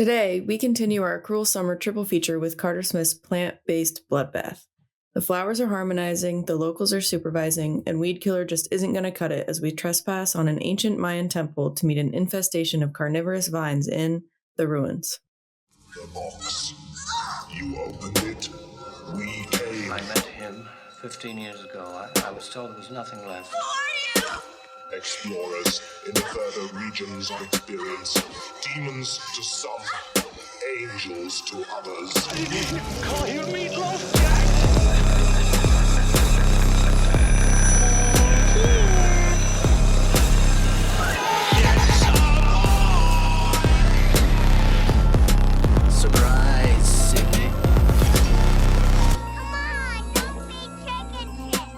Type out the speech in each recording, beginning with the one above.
Today, we continue our cruel summer triple feature with Carter Smith's plant-based bloodbath. The flowers are harmonizing, the locals are supervising, and Weed Killer just isn't going to cut it as we trespass on an ancient Mayan temple to meet an infestation of carnivorous vines in the ruins. The box. You opened it. We came. I met him 15 years ago. I was told there was nothing left. Who are you? Explorers in the further regions of experience. Demons to some, angels to others. Call you meatloaf, Surprise, Sydney. Come on, don't be chicken shit.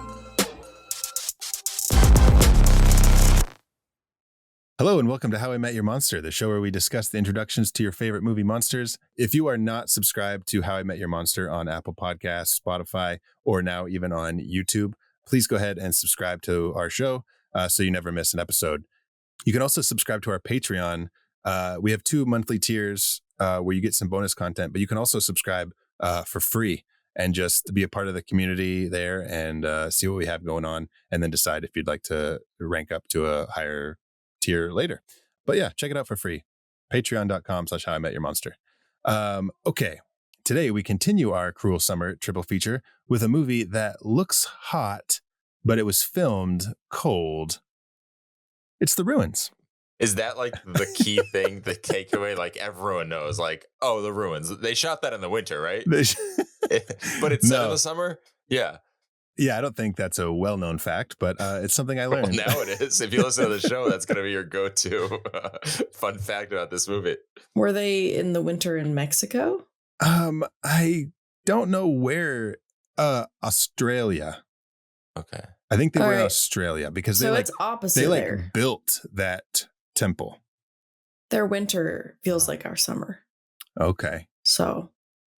Hello and welcome to How I Met Your Monster, the show where we discuss the introductions to your favorite movie monsters. If you are not subscribed to How I Met Your Monster on Apple Podcasts, Spotify, or now even on YouTube, please go ahead and subscribe to our show so you never miss an episode. You can also subscribe to our Patreon. We have 2 monthly tiers where you get some bonus content, but you can also subscribe for free and just be a part of the community there and see what we have going on and then decide if you'd like to rank up to a higher tier later. But yeah, check it out for free. Patreon.com/How I Met Your Monster. Okay. Today we continue our cruel summer triple feature with a movie that looks hot, but it was filmed cold. It's The Ruins. Is that like the key thing, the takeaway? Like everyone knows, like, oh, The Ruins. They shot that in the winter, right? But it's set in the summer? Yeah. Yeah, I don't think that's a well-known fact, but it's something I learned. Well, now it is. If you listen to the show, that's going to be your go-to fun fact about this movie. Were they in the winter in Mexico? I don't know where. Australia. Okay. I think they All were in right. Australia because So they it's opposite they there. built that temple. Their winter feels like our summer. Okay. So,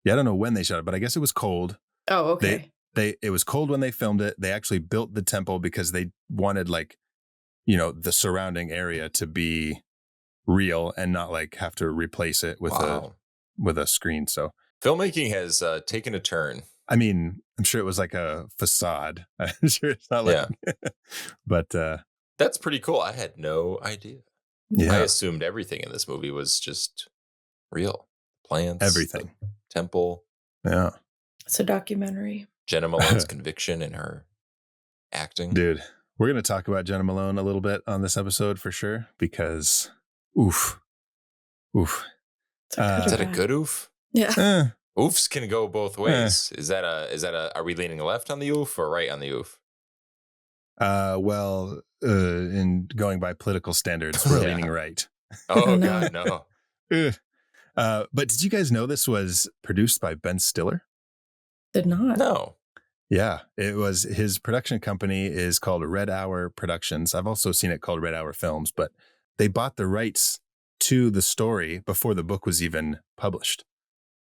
Yeah, I don't know when they shot it, but I guess it was cold. oh, okay. It was cold when they filmed it. They actually built the temple because they wanted the surrounding area to be real and not like have to replace it with a screen. So Filmmaking has taken a turn. I mean, I'm sure it was like a facade. I'm sure it's not like, but That's pretty cool. I had no idea. I yeah, assumed everything in this movie was just real. Plants, everything. the temple, Yeah, It's a documentary. Jenna Malone's conviction in her acting. dude, we're gonna talk about Jenna Malone a little bit on this episode for sure because, oof. It's a good Is or that a bad. good oof? Yeah. Eh, Oofs can go both ways. Is that are we leaning left on the oof or right on the oof? in going by political standards, we're Yeah. leaning right. Oh, No. God, no. Ugh. But did you guys know this was produced by Ben Stiller? Did not. No. Yeah, it was. His production company is called Red Hour Productions. I've also seen it called Red Hour Films, but they bought the rights to the story before the book was even published.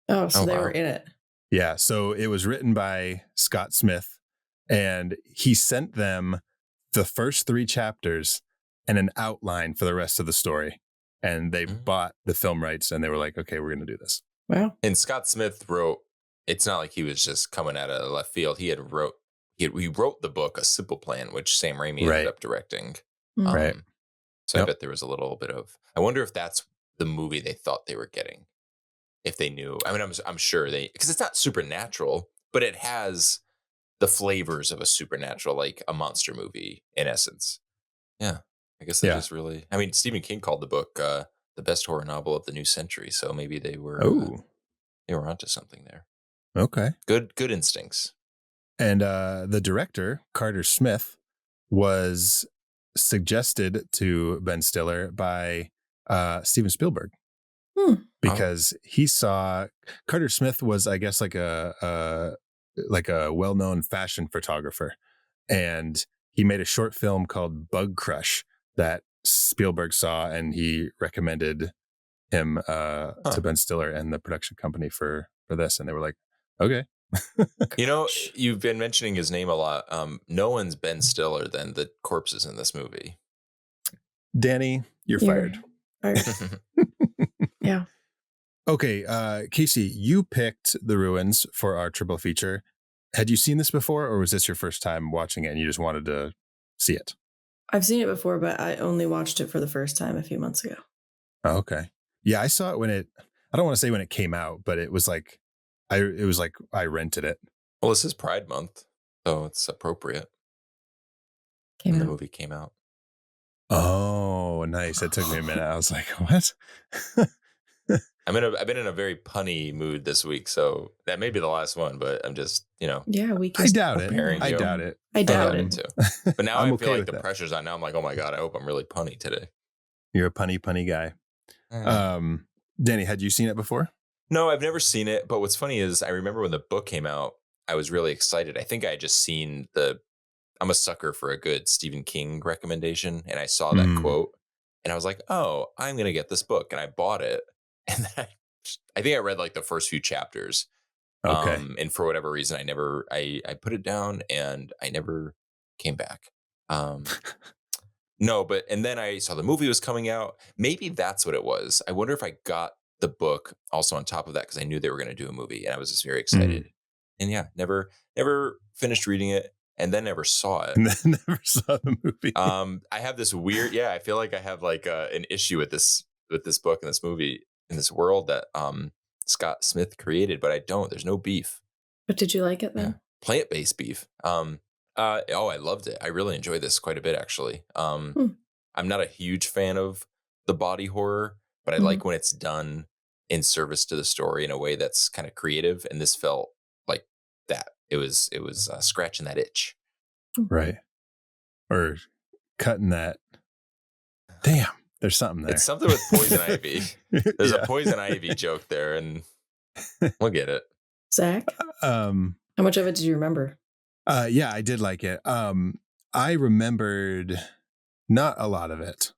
Oh, so Oh, they wow. were in it. Yeah, so it was written by Scott Smith, and he sent them the first 3 chapters and an outline for the rest of the story. And they bought the film rights, and they were like, "Okay, we're going to do this." Wow. And Scott Smith wrote, it's not like he was just coming out of left field. He wrote the book, A Simple Plan, which Sam Raimi ended Right. up directing. Mm. Right. So I Yep. bet there was a little bit of, I wonder if that's the movie they thought they were getting. If they knew, I mean, I'm sure because it's not supernatural, but it has the flavors of a supernatural, like a monster movie in essence. Yeah. I guess they Yeah. just really, I mean, Stephen King called the book the best horror novel of the new century. So maybe they were, they were onto something there. Okay. Good instincts. And the director, Carter Smith, was suggested to Ben Stiller by Steven Spielberg because he saw Carter Smith was, I guess, like a well-known fashion photographer, and he made a short film called Bug Crush that Spielberg saw, and he recommended him to Ben Stiller and the production company for this, and they were like, okay. You know, you've been mentioning his name a lot. No one's Ben Stiller than the corpses in this movie. Danny, you're fired. Fired. Yeah. Okay, Casey, you picked The Ruins for our triple feature. Had you seen this before, or was this your first time watching it and you just wanted to see it? I've seen it before, but I only watched it for the first time a few months ago. Oh, okay. Yeah, I saw it when I don't want to say when it came out, but it was like I rented it. Well, this is Pride Month, so it's appropriate. Came And the out. movie came out. Oh, nice. That took me a minute. I was like, what? I've been in a very punny mood this week, so that may be the last one, but I'm just, Yeah, we can. I doubt it. preparing I you. doubt it. I doubt it it. too. But now I'm I okay feel like with the that. pressure's on. Now I'm like, oh my God, I hope I'm really punny today. You're a punny guy. Danny, had you seen it before? No, I've never seen it. But what's funny is I remember when the book came out, I was really excited. I think I had just seen I'm a sucker for a good Stephen King recommendation. And I saw that quote and I was like, oh, I'm going to get this book. And I bought it. And then I think I read like the first few chapters. Okay. And for whatever reason, I put it down and I never came back. No, and then I saw the movie was coming out. Maybe that's what it was. I wonder if I got the book also on top of that because I knew they were going to do a movie and I was just very excited. And yeah, never finished reading it and then never saw it. And then never saw the movie. I have this weird, I feel like I have like an issue with this book and this movie in this world that Scott Smith created, but I don't. There's no beef. But did you like it then? Yeah. Plant-based beef. I loved it. I really enjoyed this quite a bit, actually. I'm not a huge fan of the body horror, but I like when it's done in service to the story in a way that's kind of creative. And this felt like that. It was scratching that itch. Right. Or cutting that. Damn, there's something there. It's something with poison ivy. There's a poison ivy joke there, and we'll get it. Zach, how much of it did you remember? Yeah, I did like it. I remembered not a lot of it.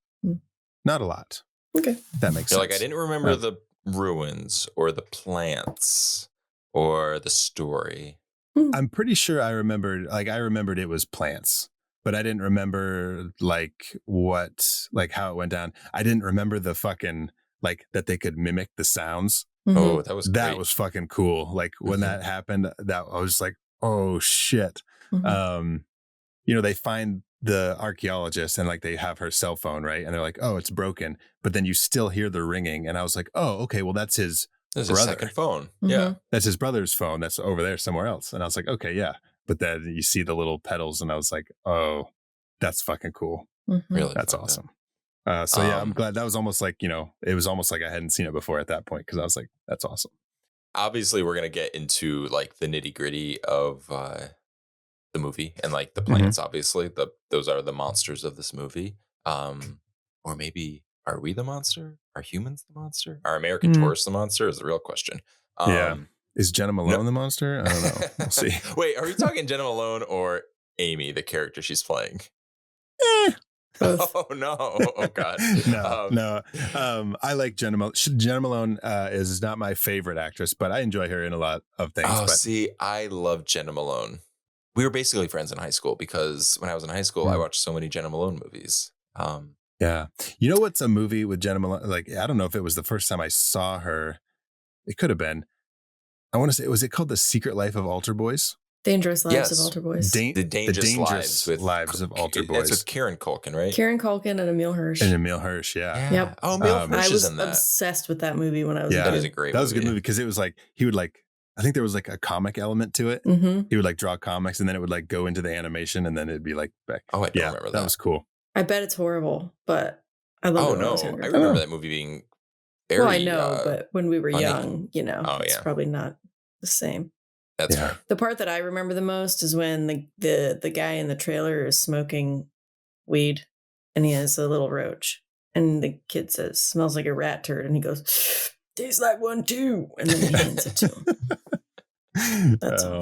Not a lot. Okay. That makes You're sense. like, I didn't remember the ruins or the plants or the story. I'm pretty sure I remembered it was plants, but I didn't remember how it went down. I didn't remember the fucking that they could mimic the sounds. Oh, that was great. That was fucking cool. Like when that happened, that I was like, oh shit. They find the archaeologist and like they have her cell phone, right? And they're like, oh, it's broken. But then you still hear the ringing. And I was like, oh, okay, well, that's his There's brother. a second phone. Yeah. That's his brother's phone. That's over there somewhere else. And I was like, okay, yeah. But then you see the little pedals and I was like, oh, that's fucking cool. Really? That's awesome. So yeah, I'm glad. That was almost like, it was almost like I hadn't seen it before at that point. Cause I was like, that's awesome. Obviously we're going to get into like the nitty gritty of the movie and like the plants, obviously those are the monsters of this movie. Or maybe are we the monster? Are humans the monster? Are American tourists the monster is the real question. Yeah. Is Jenna Malone the monster? I don't know. We'll see. Wait, are we talking Jenna Malone or Amy, the character she's playing? Oh no! Oh god! No. I like Jenna Malone. Jenna Malone is not my favorite actress, but I enjoy her in a lot of things. Oh, see, I love Jenna Malone. We were basically friends in high school because when I was in high school, I watched so many Jenna Malone movies. Yeah, you know what's a movie with Jenna Malone? Like, I don't know if it was the first time I saw her. It could have been. I want to say, was it called The Secret Life of Altar Boys? Dangerous Lives of Altar Boys. The Dangerous Lives of Altar Boys. That's with Kieran Culkin, right? Kieran Culkin and Emil Hirsch. Yeah. Yep. Oh, Emil Hirsch is in that. I was obsessed with that movie when I was a kid. That is a great movie. That was a good movie because it was like, he would like, I think there was like a comic element to it. He would like draw comics and then it would like go into the animation and then it'd be like back. Oh, I don't remember that. That was cool. I bet it's horrible, but I love it. When I was younger. I remember that movie being very. Well, I know, but when we were funny. young, it's probably not the same. That's fair. The part that I remember the most is when the guy in the trailer is smoking weed and he has a little roach and the kid says, smells like a rat turd. And he goes, tastes like one too. And then he hands it to him.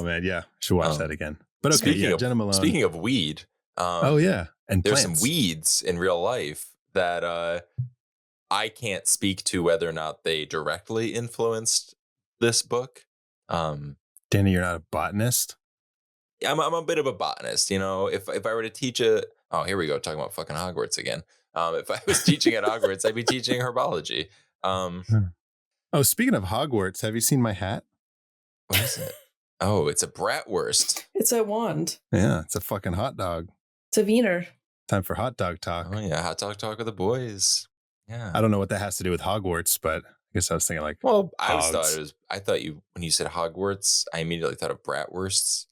Man. Yeah. Should watch that again. But okay. Jenna Malone. Speaking of weed. And there's plants. some weeds in real life that I can't speak to whether or not they directly influenced this book. Danny, you're not a botanist? I'm a bit of a botanist, if I were to teach here we go, talking about fucking Hogwarts again. If I was teaching at Hogwarts, I'd be teaching herbology. Oh, speaking of Hogwarts, have you seen my hat? What is it? Oh, it's a bratwurst. It's a wand. Yeah, it's a fucking hot dog. It's a wiener. Time for hot dog talk. Oh yeah, hot dog talk with the boys. Yeah. I don't know what that has to do with Hogwarts, but I guess I was thinking like, Well, I always thought hogs. it was. I thought you when you said Hogwarts, I immediately thought of bratwursts.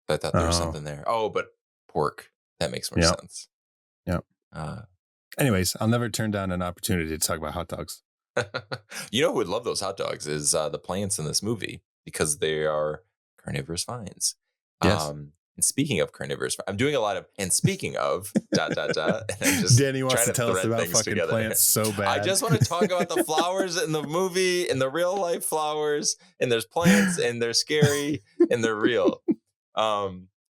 But I thought there was Oh. something there. Oh, but pork. That makes more Yep. sense. Yep. Anyways, I'll never turn down an opportunity to talk about hot dogs. You know who would love those hot dogs is the plants in this movie because they are carnivorous vines. Yes. And speaking of carnivorous, I'm doing a lot of, and speaking of, and I'm just Danny wants trying to tell us thread about things fucking together. plants so bad. I just want to talk about the flowers in the movie and the real life flowers, and there's plants and they're scary and they're real.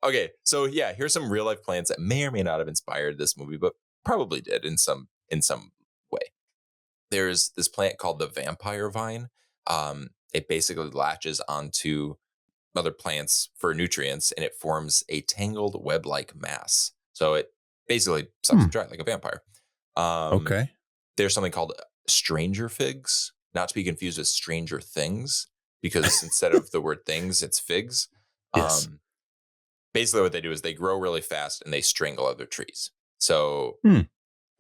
Okay, so yeah, here's some real life plants that may or may not have inspired this movie, but probably did in some way. There's this plant called the vampire vine. It basically latches onto other plants for nutrients and it forms a tangled web-like mass. So it basically sucks them dry like a vampire. Okay. There's something called stranger figs, not to be confused with stranger things, because instead of the word things, it's figs. Yes. Basically what they do is they grow really fast and they strangle other trees. So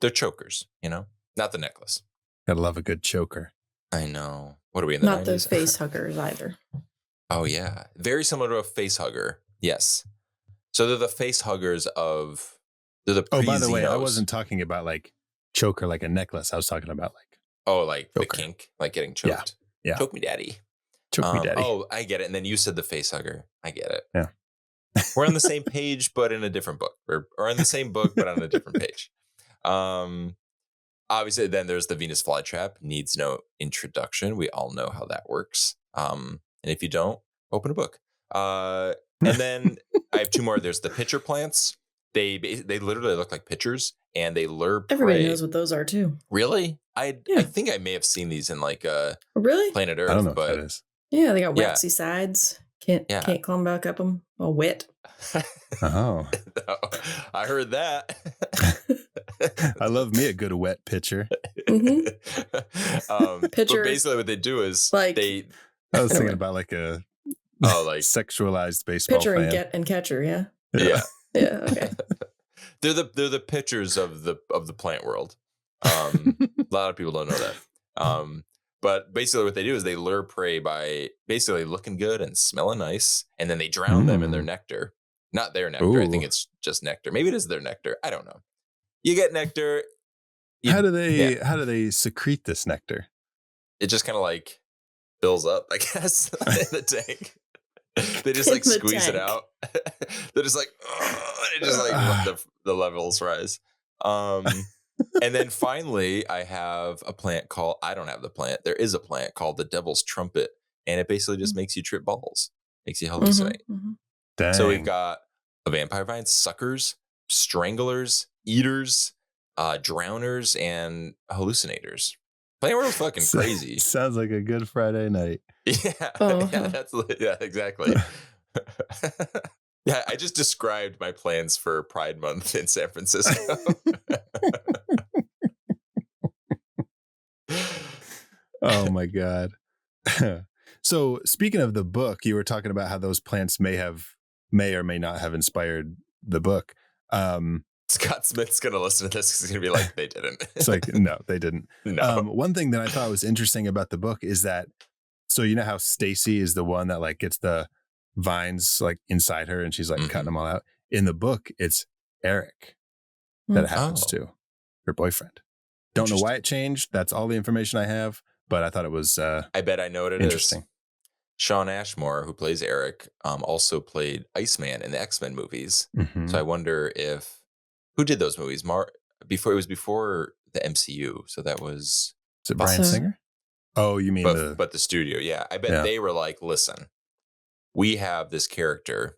they're chokers, not the necklace. Gotta love a good choker. I know. What are we in the Not 90s? the face huggers either. Oh, yeah. Very similar to a face hugger. Yes. So they're the face huggers of... They're the Oh, by the way, I pre-Xenos. wasn't talking about like choker like a necklace. I was talking about like... Oh, like choker. the kink? Like getting choked? Yeah. Choke me, daddy. Choke me, daddy. Oh, I get it. And then you said the face hugger. I get it. Yeah. We're on the same page, but in a different book. Or in the same book, but on a different page. Obviously, then there's the Venus flytrap. Needs no introduction. We all know how that works. And if you don't, open a book. And then I have two more. There's the pitcher plants. They literally look like pitchers, and they lure prey. Everybody knows what those are too. Really? I Yeah. think I may have seen these in like Really? Planet Earth. I don't know but what that is. Yeah, they got Yeah. waxy sides. Can't Yeah. climb back up them. All wet. Oh. No, I heard that. I love me a good wet pitcher. Mhm. Pitcher, but basically what they do is like- they I was thinking Anyway. about like a like sexualized baseball Pitcher fan. and catcher. Yeah. yeah. Yeah. Okay. They're the pitchers of the plant world. A lot of people don't know that. But basically what they do is they lure prey by basically looking good and smelling nice, and then they drown them in their nectar. Not their nectar. I think Ooh. it's just nectar. Maybe it is their nectar. I don't know. You get nectar. How do they secrete this nectar? It just kind of like fills up, I guess, in the tank. They just In like the squeeze it tank. out. They're just like, and it just like the levels rise. And then finally, I have a plant called, I don't have the plant. There is a plant called the devil's trumpet. And it basically just makes you trip balls, makes you hallucinate. Mhm. Dang. So we've got a vampire vine, suckers, stranglers, eaters, drowners, and hallucinators. Plant world's fucking crazy. Sounds like a good Friday night. Yeah, yeah, exactly. Yeah, I just described my plans for Pride Month in San Francisco. Oh my God. So speaking of the book, you were talking about how those plants may or may not have inspired the book. Scott Smith's going to listen to this because he's going to be like, they didn't. It's like, no, they didn't. No. One thing that I thought was interesting about the book is that, so you know how Stacy is the one that like gets the vines like inside her and she's like cutting them all out. In the book, it's Eric that it happens to, her boyfriend. Don't know why it changed. That's all the information I have, but I thought it was I bet I know what it interesting. is. Sean Ashmore, who plays Eric, also played Iceman in the X-Men movies. Mhm. So I wonder who did those movies? It was before the MCU. So that was Is it Bryan Singer? Oh, you mean but the studio. Yeah. I bet they were like, listen, we have this character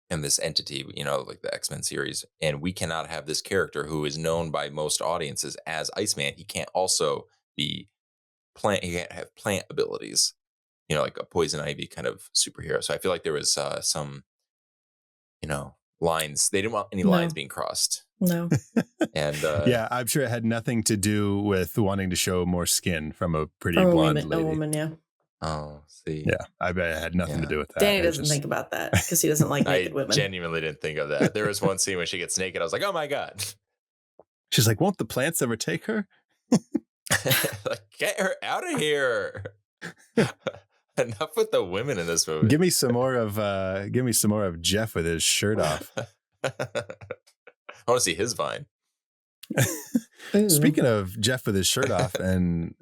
and this entity, like the X-Men series, and we cannot have this character who is known by most audiences as Iceman. He can't also be he can't have plant abilities, like a poison ivy kind of superhero. So I feel like there was some, lines. They didn't want any lines being crossed. No. And Yeah, I'm sure it had nothing to do with wanting to show more skin from a pretty From blonde a lady. woman, yeah. oh, see, Yeah, I bet it had nothing to do with that. Danny It was doesn't just- think about that because he doesn't like naked I women. genuinely didn't think of that. There was one scene when she gets naked. I was like, oh my god. She's like, won't the plants ever take her? Like, get her out of here. Enough with the women in this movie. Give me some more of Jeff with his shirt off. I want to see his vine. Ooh. Speaking of Jeff with his shirt off and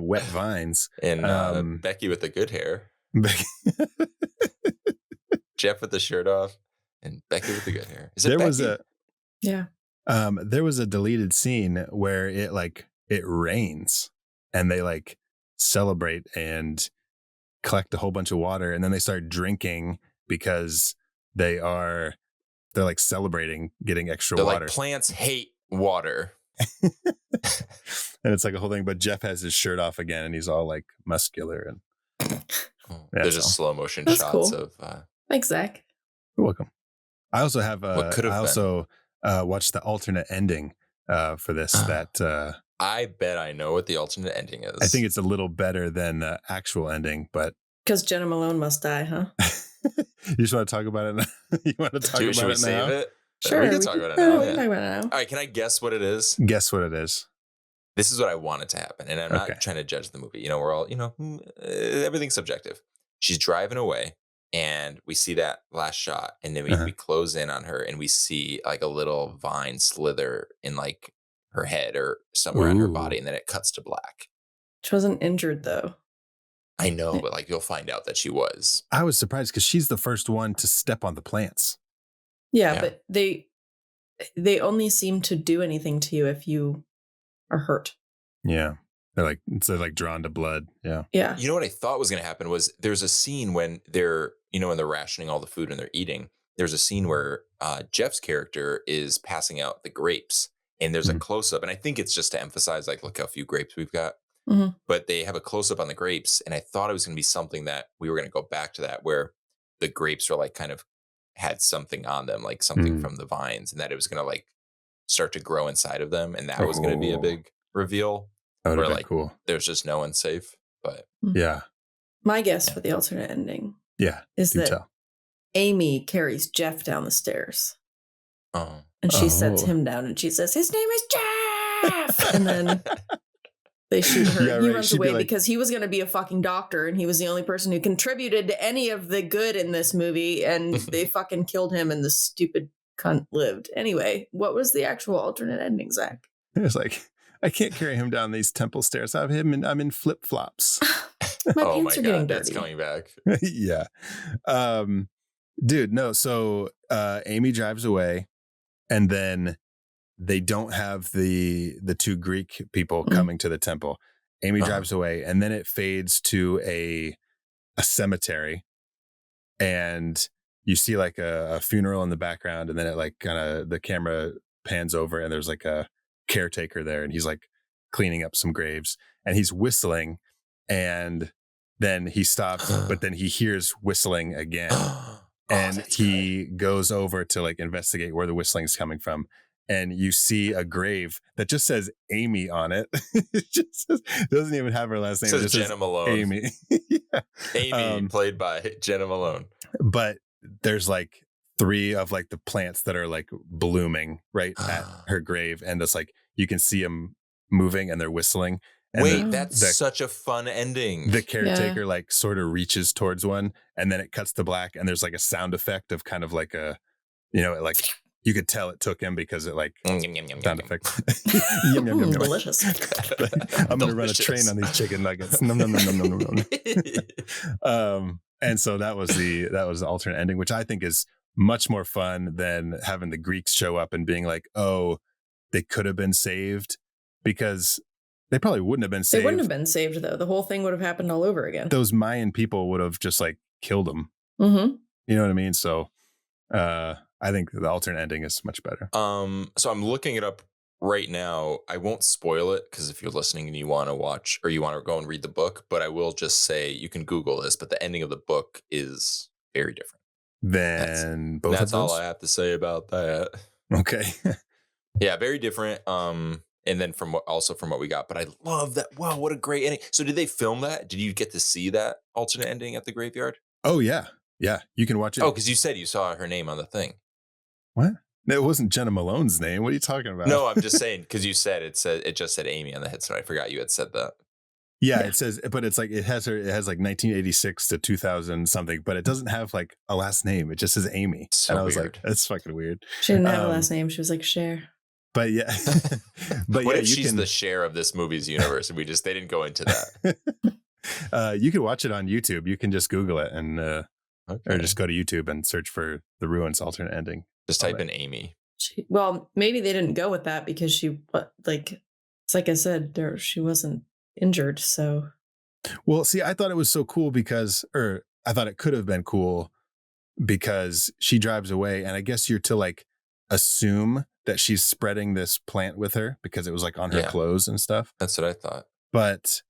wet vines, And Becky with the good hair. Jeff with the shirt off and Becky with the good hair. Is it there Becky? was Yeah. there was a deleted scene where it rains and they like celebrate and collect a whole bunch of water, and then they start drinking because they're like celebrating getting extra They're water. like, plants hate water. And it's like a whole thing, but Jeff has his shirt off again and he's all like muscular and Yeah, There's so- just slow motion That's shots cool. of Thanks, Zach. You're welcome. I also have What could have I been. also watched the alternate ending for this that I bet I know what the alternate ending is. I think it's a little better than the actual ending, but Because Jenna Malone must die, huh? you just want to talk about it now? You want to talk Should about we it save now? it? Sure. We can talk about it yeah, now. we Yeah. can talk about it now. All right, can I guess what it is? Guess what it is. This is what I wanted to happen. And I'm not Okay. trying to judge the movie. We're all, everything's subjective. She's driving away and we see that last shot. And then we close in on her and we see like a little vine slither in like her head or somewhere on her Ooh. body. And then it cuts to black. She wasn't injured, though. I know, but like you'll find out that she was. I was surprised because she's the first one to step on the plants. Yeah, Yeah. but they only seem to do anything to you if you are hurt. Yeah. They're like drawn to blood. Yeah. Yeah. You know what I thought was going to happen was there's a scene when they're, when they're rationing all the food and they're eating. There's a scene where Jeff's character is passing out the grapes and there's a close up. And I think it's just to emphasize, like, look how few grapes we've got. Mhm. But they have a close up on the grapes. And I thought it was going to be something that we were going to go back to that, where the grapes are like kind of had something on them, like something from the vines, and that it was going to like start to grow inside of them. And that was going to be a big reveal. That would Where have been like cool. there's just no one safe. But Yeah. My guess for the alternate ending Yeah. is Do that tell. Amy carries Jeff down the stairs oh, and she sets Oh. him down and she says, "His name is Jeff." And then they shoot her. Yeah, And he right. runs She'd be away like- because he was going to be a fucking doctor and he was the only person who contributed to any of the good in this movie. And they fucking killed him and this stupid cunt lived. Anyway, what was the actual alternate ending, Zach? It's like, I can't carry him down these temple stairs. I'm in flip flops. My oh my pants are getting god, that's dirty. coming back. Yeah. Dude, no. So Amy drives away and then they don't have the two Greek people coming to the temple. Amy drives away and then it fades to a cemetery and you see like a funeral in the background, and then it like kind of the camera pans over and there's like a caretaker there and he's like cleaning up some graves and he's whistling, and then he stops but then he hears whistling again. And that's he goes over to like investigate where the whistling is coming from. And you see a grave that just says Amy on it. It doesn't even have her last name. It says It just Jenna Malone. Amy. Yeah. Amy, played by Jenna Malone. But there's like 3 of like the plants that are like blooming right at her grave. And it's like, you can see them moving and they're whistling. And Wait, that's the, such a fun ending. the caretaker like sort of reaches towards one and then it cuts to black and there's like a sound effect of kind of like a, like you could tell it took him because it like sound effect. Yum, yum, yum, yum. Delicious. I'm going to run a train on these chicken nuggets. Nom, nom, nom, nom, nom, nom. And so that was the alternate ending, which I think is much more fun than having the Greeks show up and being like, oh, they could have been saved, because they probably wouldn't have been saved. They wouldn't have been saved, though. The whole thing would have happened all over again. Those Mayan people would have just like killed them. Mm-hmm. You know what I mean? So I think the alternate ending is much better. So I'm looking it up right now. I won't spoil it because if you're listening and you want to watch or you want to go and read the book, but I will just say you can Google this, but the ending of the book is very different. Then both That's of those? all I have to say about that. Okay. Yeah, very different. And then from what we got, but I love that. Wow, what a great ending! So, did they film that? Did you get to see that alternate ending at the graveyard? Oh yeah, yeah. You can watch Oh, it. because you said you saw her name on the thing. What? No, it wasn't Jenna Malone's name. What are you talking about? No, I'm just saying because you said it just said Amy on the headstone. I forgot you had said that. Yeah, it says, but it's like it has like 1986 to 2000 something, but it doesn't have like a last name. It just says Amy, So and I was weird. like, that's fucking weird. She didn't have a last name. She was like Cher. But yeah, but What yeah, if you she's can the share of this movie's universe and they didn't go into that? you can watch it on YouTube. You can just Google it and or Okay. just go to YouTube and search for the Ruins alternate ending. Just type in Amy. Well, maybe they didn't go with that because it's like I said, she wasn't injured. So, Well, see, I thought it was so cool or I thought it could have been cool because she drives away, and I guess you're to like assume that she's spreading this plant with her because it was like on her clothes and stuff. That's what I thought. But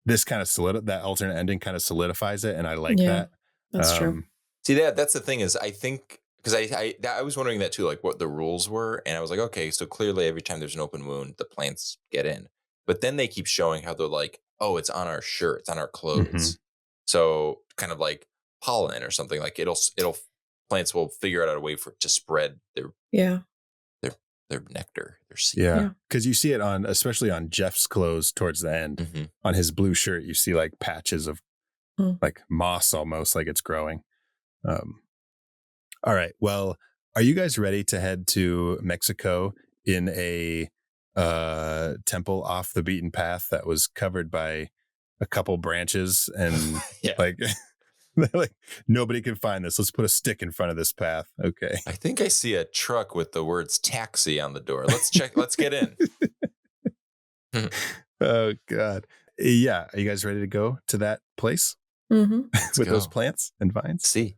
this kind of that alternate ending kind of solidifies it, and I like that. That's true. See, that's the thing is I think because I was wondering that too, like what the rules were, and I was like, okay, so clearly every time there's an open wound, the plants get in. But then they keep showing how they're like, oh, it's on our shirt, it's on our clothes, Mhm. so kind of like pollen or something. Like it'll plants will figure out a way to spread their nectar, their seed. Yeah, because you see it especially on Jeff's clothes towards the end. Mm-hmm. On his blue shirt, you see like patches of like moss, almost like it's growing. All right. Well, are you guys ready to head to Mexico in a temple off the beaten path that was covered by a couple branches and like nobody can find this? Let's put a stick in front of this path. Okay. I think I see a truck with the words taxi on the door. Let's check. Let's get in. Oh God. Yeah. Are you guys ready to go to that place Mm-hmm. with those plants and vines? See.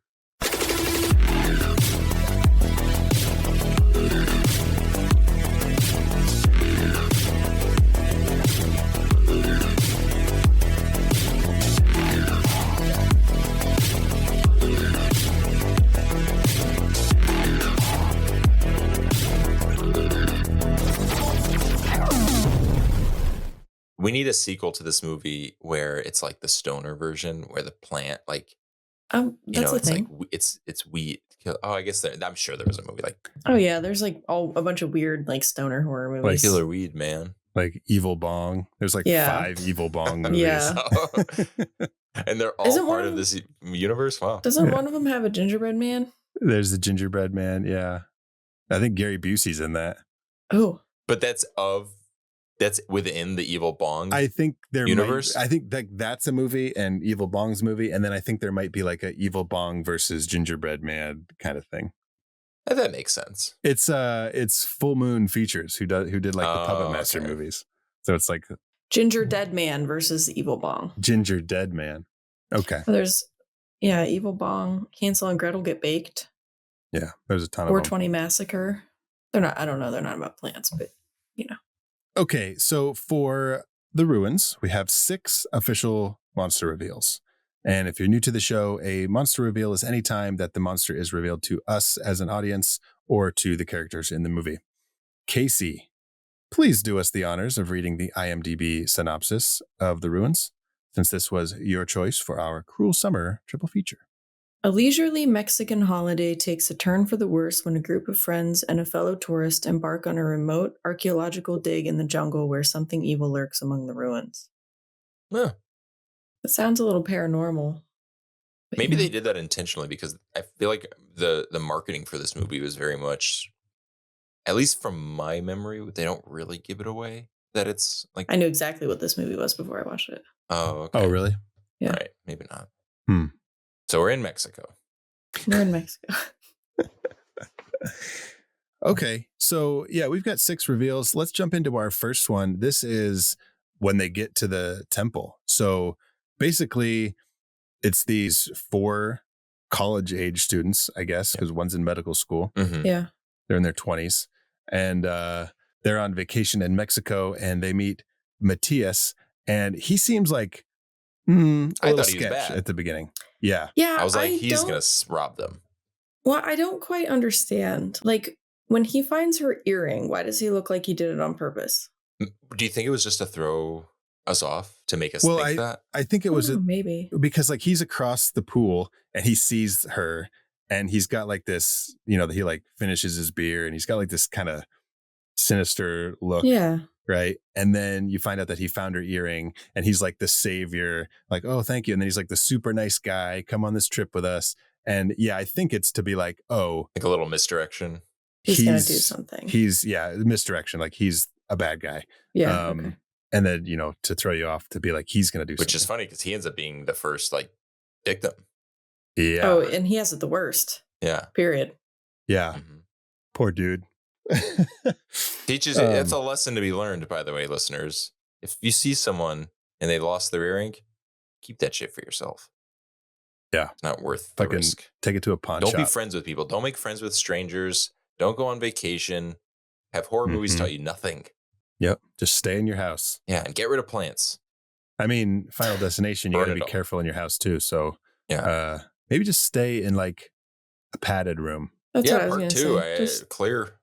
We need a sequel to this movie where it's like the stoner version, where the plant, like, that's the it's thing. like it's weed. Oh, I guess I'm sure there was a movie like. Oh yeah, there's like a bunch of weird like stoner horror movies. Like killer weed, man. Like Evil Bong. There's like 5 Evil Bong movies. Yeah. And they're all part of this universe. Wow. Doesn't one of them have a gingerbread man? There's the gingerbread man. Yeah. I think Gary Busey's in that. Oh. But that's within the Evil Bong. I think universe. I think that's a movie and Evil Bong's movie, and then I think there might be like a Evil Bong versus Gingerbread Man kind of thing. That makes sense. It's Full Moon Features who did like the Puppet Master movies. So it's like Ginger Dead Man versus Evil Bong. Ginger Dead Man. Okay. There's Evil Bong, Hansel and Gretel Get Baked. Yeah, there's a ton of 420 Massacre. They're not. I don't know. They're not about plants, but Okay, so for the Ruins, we have 6 official monster reveals. And if you're new to the show, a monster reveal is any time that the monster is revealed to us as an audience or to the characters in the movie. Casey, please do us the honors of reading the IMDb synopsis of the Ruins, since this was your choice for our Cruel Summer triple feature. A leisurely Mexican holiday takes a turn for the worse when a group of friends and a fellow tourist embark on a remote archaeological dig in the jungle where something evil lurks among the ruins. Yeah. It sounds a little paranormal. Maybe they did that intentionally because I feel like the marketing for this movie was very much, at least from my memory, they don't really give it away that it's like. I knew exactly what this movie was before I watched it. Oh, okay. Oh, really? Yeah. Right. Maybe not. So we're in Mexico. We're in Mexico. Okay. So, yeah, we've got 6 reveals. Let's jump into our first one. This is when they get to the temple. So basically, it's these 4 college age students, I guess, because one's in medical school. Mm-hmm. Yeah. They're in their 20s. And they're on vacation in Mexico and they meet Matthias. And he seems like I thought he was bad at the beginning. Yeah. Yeah. I was like, he's going to rob them. Well, I don't quite understand. Like, When he finds her earring, why does he look like he did it on purpose? Do you think it was just to throw us off, to make us think that? I think it was maybe because like he's across the pool and he sees her and he's got like this, you know, he like finishes his beer and he's got like this kind of sinister look. Yeah. Right. And then you find out that he found her earring and he's like the savior, like, oh, thank you. And then he's like the super nice guy, come on this trip with us. And yeah, I think it's to be like, oh, Like a little misdirection. He's gonna do something. He's misdirection. Like he's a bad guy. Yeah. Okay. And then, you know, to throw you off to be like, he's going to do Which something. is funny because he ends up being the first like victim. Yeah. Oh, and he has it the worst. Yeah. Period. Yeah. Mm-hmm. Poor dude. Teaches it's a lesson to be learned, by the way, listeners. If you see someone and they lost their earring, keep that shit for yourself. Yeah. It's not worth the risk. Take it to a pawn Don't shop. be friends with people. Don't make friends with strangers. Don't go on vacation. Have horror movies taught you nothing. Yep. Just stay in your house. Yeah, and get rid of plants. I mean, Final Destination, you got to be careful in your house too. So yeah, maybe just stay in like a padded room. That's what I was part gonna two. say. Clear.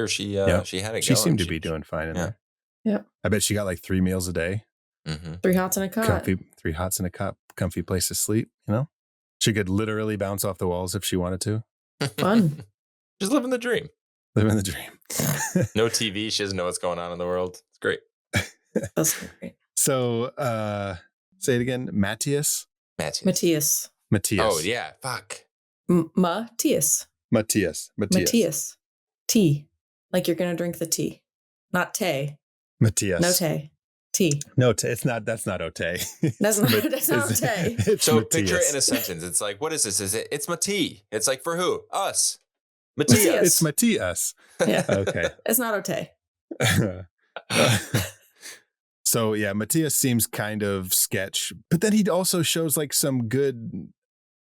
She had it. She seemed to be doing fine in there. Yeah. I bet she got like 3 meals a day. Mm-hmm. 3 hots in a cot. Comfy, 3 hots in a cup. Comfy place to sleep. You know, she could literally bounce off the walls if she wanted to. Fun. Just living the dream. Living the dream. No TV. She doesn't know what's going on in the world. It's great. That's great. So, say it again. Matthias. Matthias. Oh yeah. Fuck. Matthias. Tea. Like you're gonna drink the tea, not tay. Matthias. No tay. Tea. No, it's not. That's not Ote. That's not Ote. So picture it in a sentence. It's like, what is this? Is it? It's my tea. It's like for who? Us. Matthias. It's Matthias. Yeah. Okay. It's not Ote. So yeah, Matthias seems kind of sketch, but then he also shows like some good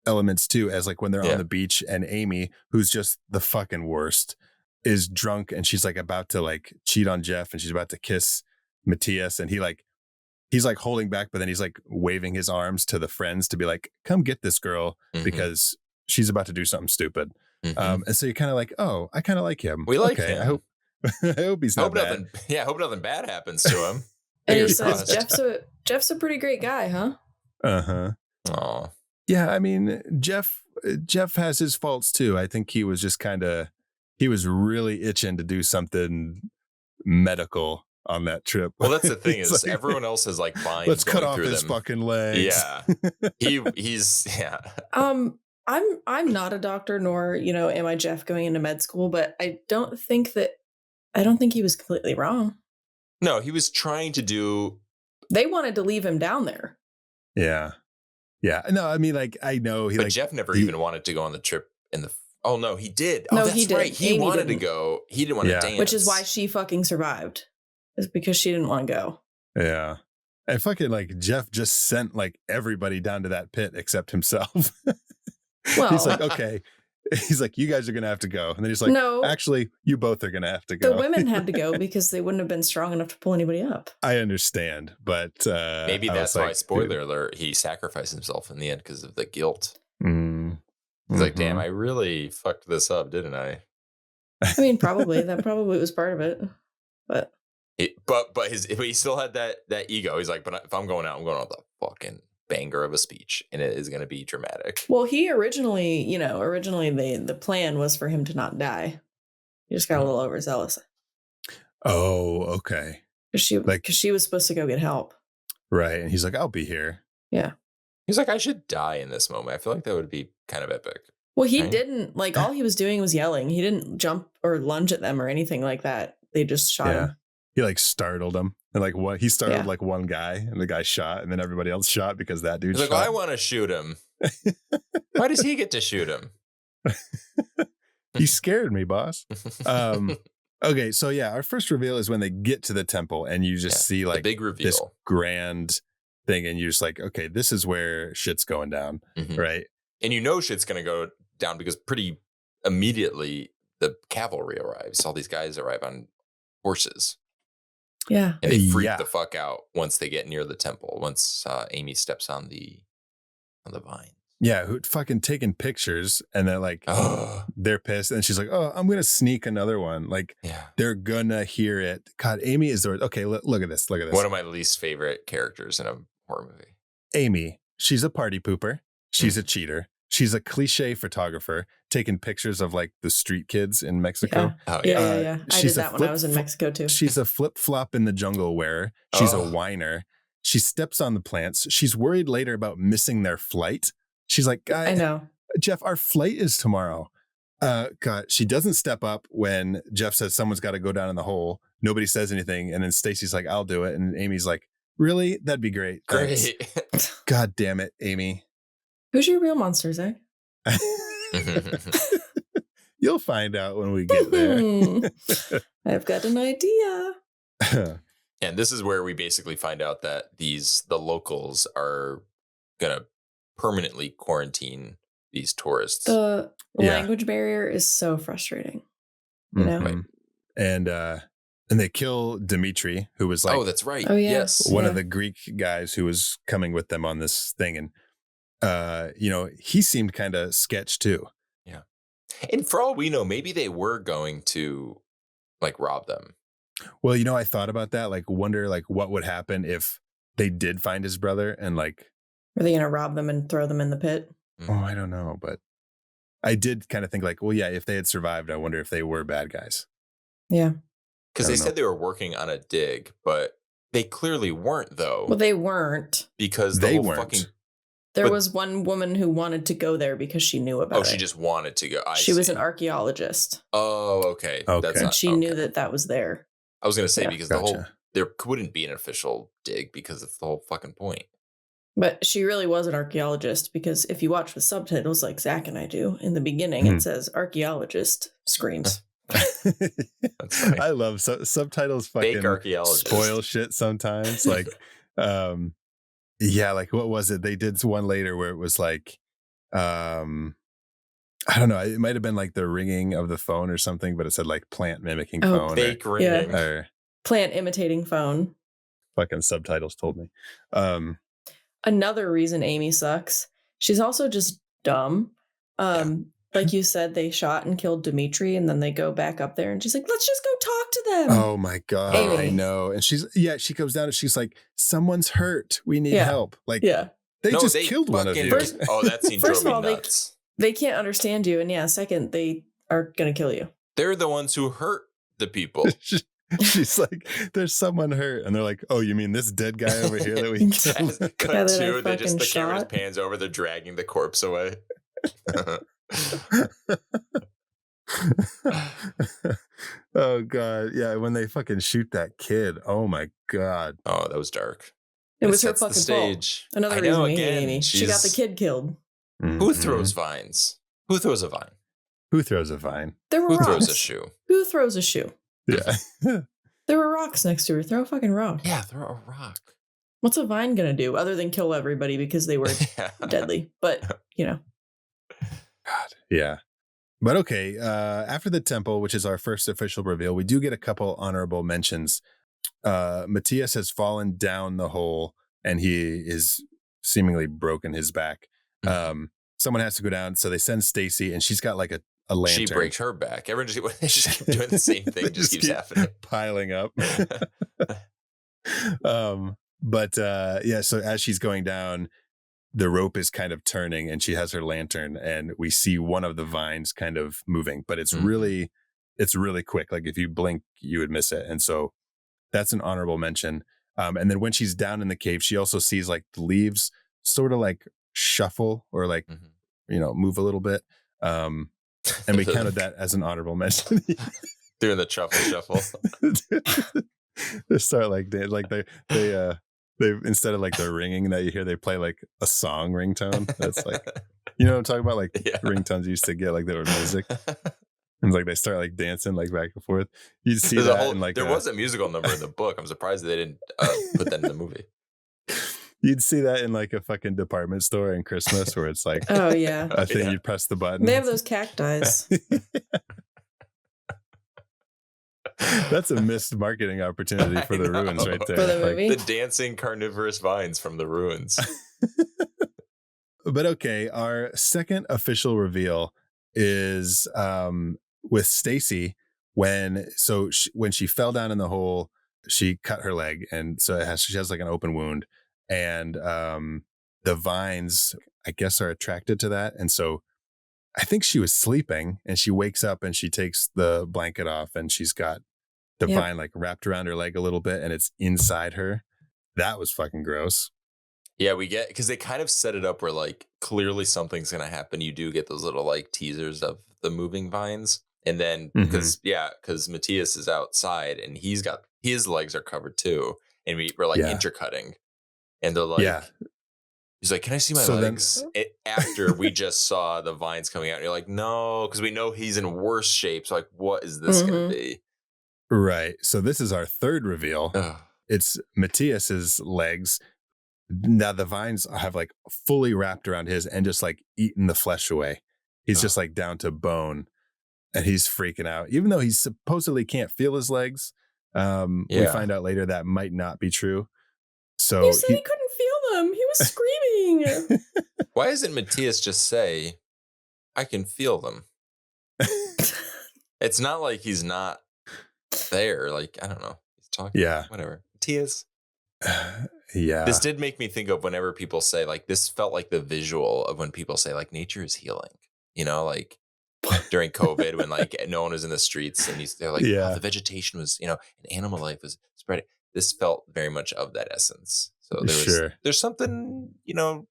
elements too, as like when they're on the beach and Amy, who's just the fucking worst, is drunk and she's like about to like cheat on Jeff and she's about to kiss Matthias and he's like holding back, but then he's like waving his arms to the friends to be like, come get this girl because she's about to do something stupid. And so you're kind of like, oh, I kind of like him. We like him. I hope he's not bad. Hope nothing bad happens to him. And he says, Jeff's a pretty great guy, huh? Uh-huh. Oh. Yeah, I mean, Jeff has his faults too. I think he was just he was really itching to do something medical on that trip. Well, that's the thing is like, everyone else is like fine. Let's cut off his fucking legs. Yeah. He's I'm not a doctor, nor, am I Jeff going into med school, but I don't think he was completely wrong. No, he was trying to do. They wanted to leave him down there. Yeah. Yeah. No, I mean, like, I know But Jeff never even wanted to go on the trip oh no, he did. No, that's he did. Right. He Amy wanted didn't. to go. He didn't want to dance. Which is why she fucking survived. Is because she didn't want to go. Yeah. And fucking like Jeff just sent like everybody down to that pit except himself. Well, he's like, okay. He's like, you guys are going to have to go. And then he's like, no, actually, you both are going to have to go. The women had to go because they wouldn't have been strong enough to pull anybody up. I understand. But maybe that's why, spoiler alert, he sacrificed himself in the end because of the guilt. He's like, damn, I really fucked this up, didn't I? I mean, probably. That probably was part of it. But he still had that ego. He's like, but if I'm going out, I'm going out with a fucking banger of a speech, and it is going to be dramatic. Well, he originally the plan was for him to not die. He just got a little overzealous. Oh, okay. Because she was supposed to go get help. Right. And he's like, I'll be here. Yeah. He's like, I should die in this moment. I feel like that would be kind of epic. Well, he didn't, like, all he was doing was yelling. He didn't jump or lunge at them or anything like that. They just shot him. He like startled him. And like he startled like one guy and the guy shot and then everybody else shot because that dude shot. Like, I want to shoot him. Why does he get to shoot him? He scared me, boss. Okay, so yeah, our first reveal is when they get to the temple and you just see like the big reveal. This grand thing and you're just like, okay, this is where shit's going down, right? And shit's going to go down because pretty immediately the cavalry arrives. All these guys arrive on horses. Yeah. And they freak the fuck out once they get near the temple, once Amy steps on the vines. Yeah, who fucking taking pictures, and they're like, Oh, they're pissed, and she's like, "Oh, I'm gonna sneak another one." Like, yeah. they're gonna hear it. God, Amy is the okay. Look at this. Look at this. One of my least favorite characters in a horror movie. Amy, she's a party pooper. She's a cheater. She's a cliche photographer taking pictures of like the street kids in Mexico. Oh Yeah. I did she's a that when I was in Mexico too. She's a flip flop in the jungle wearer. She's a Oh. whiner. She steps on the plants. She's worried later about missing their flight. She's like, I know. Jeff, our flight is tomorrow. God, she doesn't step up when Jeff says someone's got to go down in the hole. Nobody says anything. And then Stacy's like, I'll do it. And Amy's like, really? That'd be great. Thanks. Great. God damn it, Amy. Who's your real monster, Zach? You'll find out when we get there. I've got an idea. And this is where we basically find out that the locals are gonna permanently quarantine these tourists. The Yeah. language barrier is so frustrating. You know? Mhm. And they kill Dimitri, who was like, Oh, that's right. Oh, yeah. Yes. one of the Greek guys who was coming with them on this thing. And, he seemed kind of sketch too. And for all we know, maybe they were going to like rob them. Well, I thought about that, like wonder like what would happen if they did find his brother and like, Are they going to rob them and throw them in the pit? oh, I don't know. But I did kind of think like, well, yeah, if they had survived, I wonder if they were bad guys. Yeah. Because I they don't said they were working on a dig, but they clearly weren't though. Well, they weren't. Because They the whole weren't. fucking There But- was one woman who wanted to go there because she knew about it. she just wanted to go. She was see. an archaeologist. Oh, okay. Okay. That's And not, she okay. knew that was there. I was gonna say Yeah. because the whole Gotcha. there wouldn't be an official dig because it's the whole fucking point. But she really was an archaeologist because if you watch with subtitles like Zach and I do, in the beginning Hmm. it says archaeologist screams. That's funny. I love subtitles Fake fucking archaeologist. spoil shit sometimes. Like, yeah, like what was it? They did one later where it was like, I don't know. It might have been like the ringing of the phone or something, but it said like plant mimicking Oh, phone. Fake Or, ringing. or Plant imitating phone. fucking subtitles told me. Another reason Amy sucks, she's also just dumb. Like you said, they shot and killed Dimitri, and then they go back up there and she's like, let's just go talk to them. Oh my God. Amy. I know. And she goes down and she's like, someone's hurt. We need Yeah. help. Like, Yeah. they No, just killed one of fucking- you. First- that scene first drove of me all, nuts. They can't understand you. And yeah, second, they are going to kill you. They're the ones who hurt the people. She's like, there's someone hurt. And they're like, oh, you mean this dead guy over here that we killed? Yeah, Cut that I to, they just fucking the camera shot. pans over, they're dragging the corpse away. Oh God. Yeah. When they fucking shoot that kid. Oh my God. Oh, that was dark. It was her sets the fucking fault. stage. Another I reason know, we hate again, Amy. She got the she's- kid killed. Who Mhm. throws vines? Who throws a vine? Who throws a vine? There were Who rocks. throws a shoe? Who throws a shoe? Yeah. There were rocks next to her. Throw a fucking rock. Yeah, throw a rock. What's a vine gonna do other than kill everybody because they were Yeah. deadly? But God. Yeah. But okay. After the temple, which is our first official reveal, we do get a couple honorable mentions. Matthias has fallen down the hole and he is seemingly broken his back. Someone has to go down. So they send Stacy and she's got like a lantern. She breaks her back. Everyone just keep doing the same thing. They Just keeps keep happening. piling up. Yeah, so as she's going down, the rope is kind of turning and she has her lantern and we see one of the vines kind of moving, but it's really quick. Like if you blink, you would miss it. And so that's an honorable mention. And then when she's down in the cave, she also sees like the leaves sort of like shuffle or like, move a little bit. And we counted that as an honorable mention. Doing the truffle shuffle. They start like they instead of like the ringing that you hear, they play like a song ringtone. That's like, you know what I'm talking about? Like Yeah. ringtones you used to get, like they were music. And like they start like dancing like back and forth. You'd see There's that in like there was a musical number in the book. I'm surprised they didn't put that in the movie. you'd see that in like a fucking department store in Christmas where it's like oh yeah, a thing Yeah. you'd press the button. they have those cacti. That's a missed marketing opportunity for the I ruins know. right there. For the Like, movie? The dancing carnivorous vines from the ruins. But okay, our second official reveal is with Stacy when she fell down in the hole, she cut her leg, and so she has like an open wound, and the vines, I guess, are attracted to that, and so I think she was sleeping, and she wakes up and she takes the blanket off, and she's got the vine like wrapped around her leg a little bit, and it's inside her. That was fucking gross. Yeah, we get, because they kind of set it up where like clearly something's gonna happen. You do get those little like teasers of the moving vines, and then because Matthias is outside and he's got his legs are covered too, and we're like intercutting, and they're like, he's like, "Can I see my legs?" After we just saw the vines coming out, and you're like, "No," because we know he's in worse shape. So like, what is this gonna be? Right. So this is our third reveal. It's Matthias's legs. Now the vines have like fully wrapped around his and just like eaten the flesh away. He's just like down to bone, and he's freaking out, even though he supposedly can't feel his legs. We find out later that might not be true. So you said he couldn't feel them. He was screaming. Why doesn't Matthias just say, "I can feel them"? It's not like he's not there. Like, I don't know. He's talking. Yeah. Whatever. Matthias. Yeah. This did make me think of whenever people say, like, this felt like the visual of when people say, like, nature is healing, you know, like during COVID when like no one was in the streets and they're like, oh, the vegetation was, you know, and animal life was spreading. This felt very much of that essence. So there's something, you know,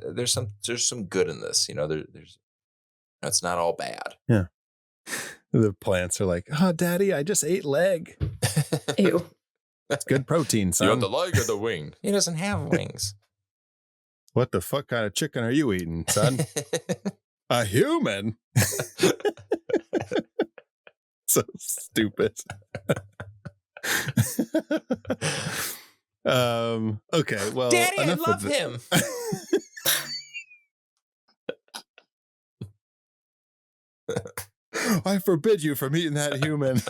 there's some good in this, you know, it's not all bad. Yeah. The plants are like, "Oh, Daddy, I just ate leg." Ew. That's good protein, son. You want the leg or the wing? He doesn't have wings. What the fuck kind of chicken are you eating, son? A human? So stupid. Okay, well, Daddy, I love him. I forbid you from eating that human.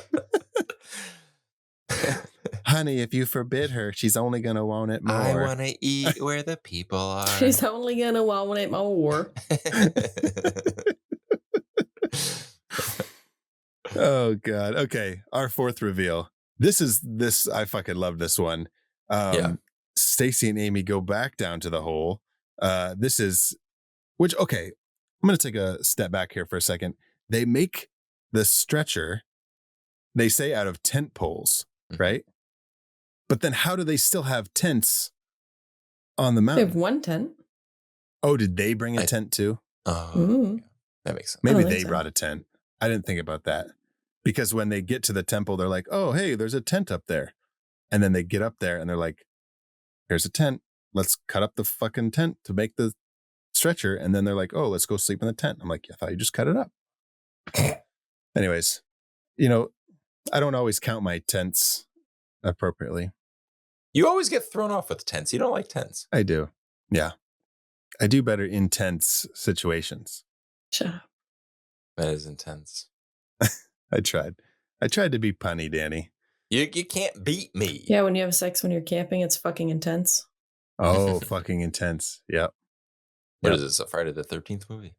Honey, if you forbid her, she's only going to want it more. I want to eat where the people are. She's only going to want it more. Oh, God. Okay, our fourth reveal. I fucking love this one. Stacy and Amy go back down to the hole. I'm going to take a step back here for a second. They make the stretcher, they say, out of tent poles, right? But then how do they still have tents on the mountain? They have one tent. Oh, did they bring a tent too? Oh, that makes sense. Maybe they brought a tent. I didn't think about that. Because when they get to the temple, they're like, "Oh, hey, there's a tent up there." And then they get up there and they're like, "Here's a tent. Let's cut up the fucking tent to make the stretcher." And then they're like, "Oh, let's go sleep in the tent." I'm like, "I thought you just cut it up." Anyways, you know, I don't always count my tents appropriately. You always get thrown off with tents. You don't like tents. I do. Yeah. I do better in tense situations. Shut up. That is intense. I tried to be punny, Danny. You can't beat me. Yeah, when you have sex when you're camping, it's fucking intense. Oh, fucking intense. Yep. What is this, a Friday the 13th movie?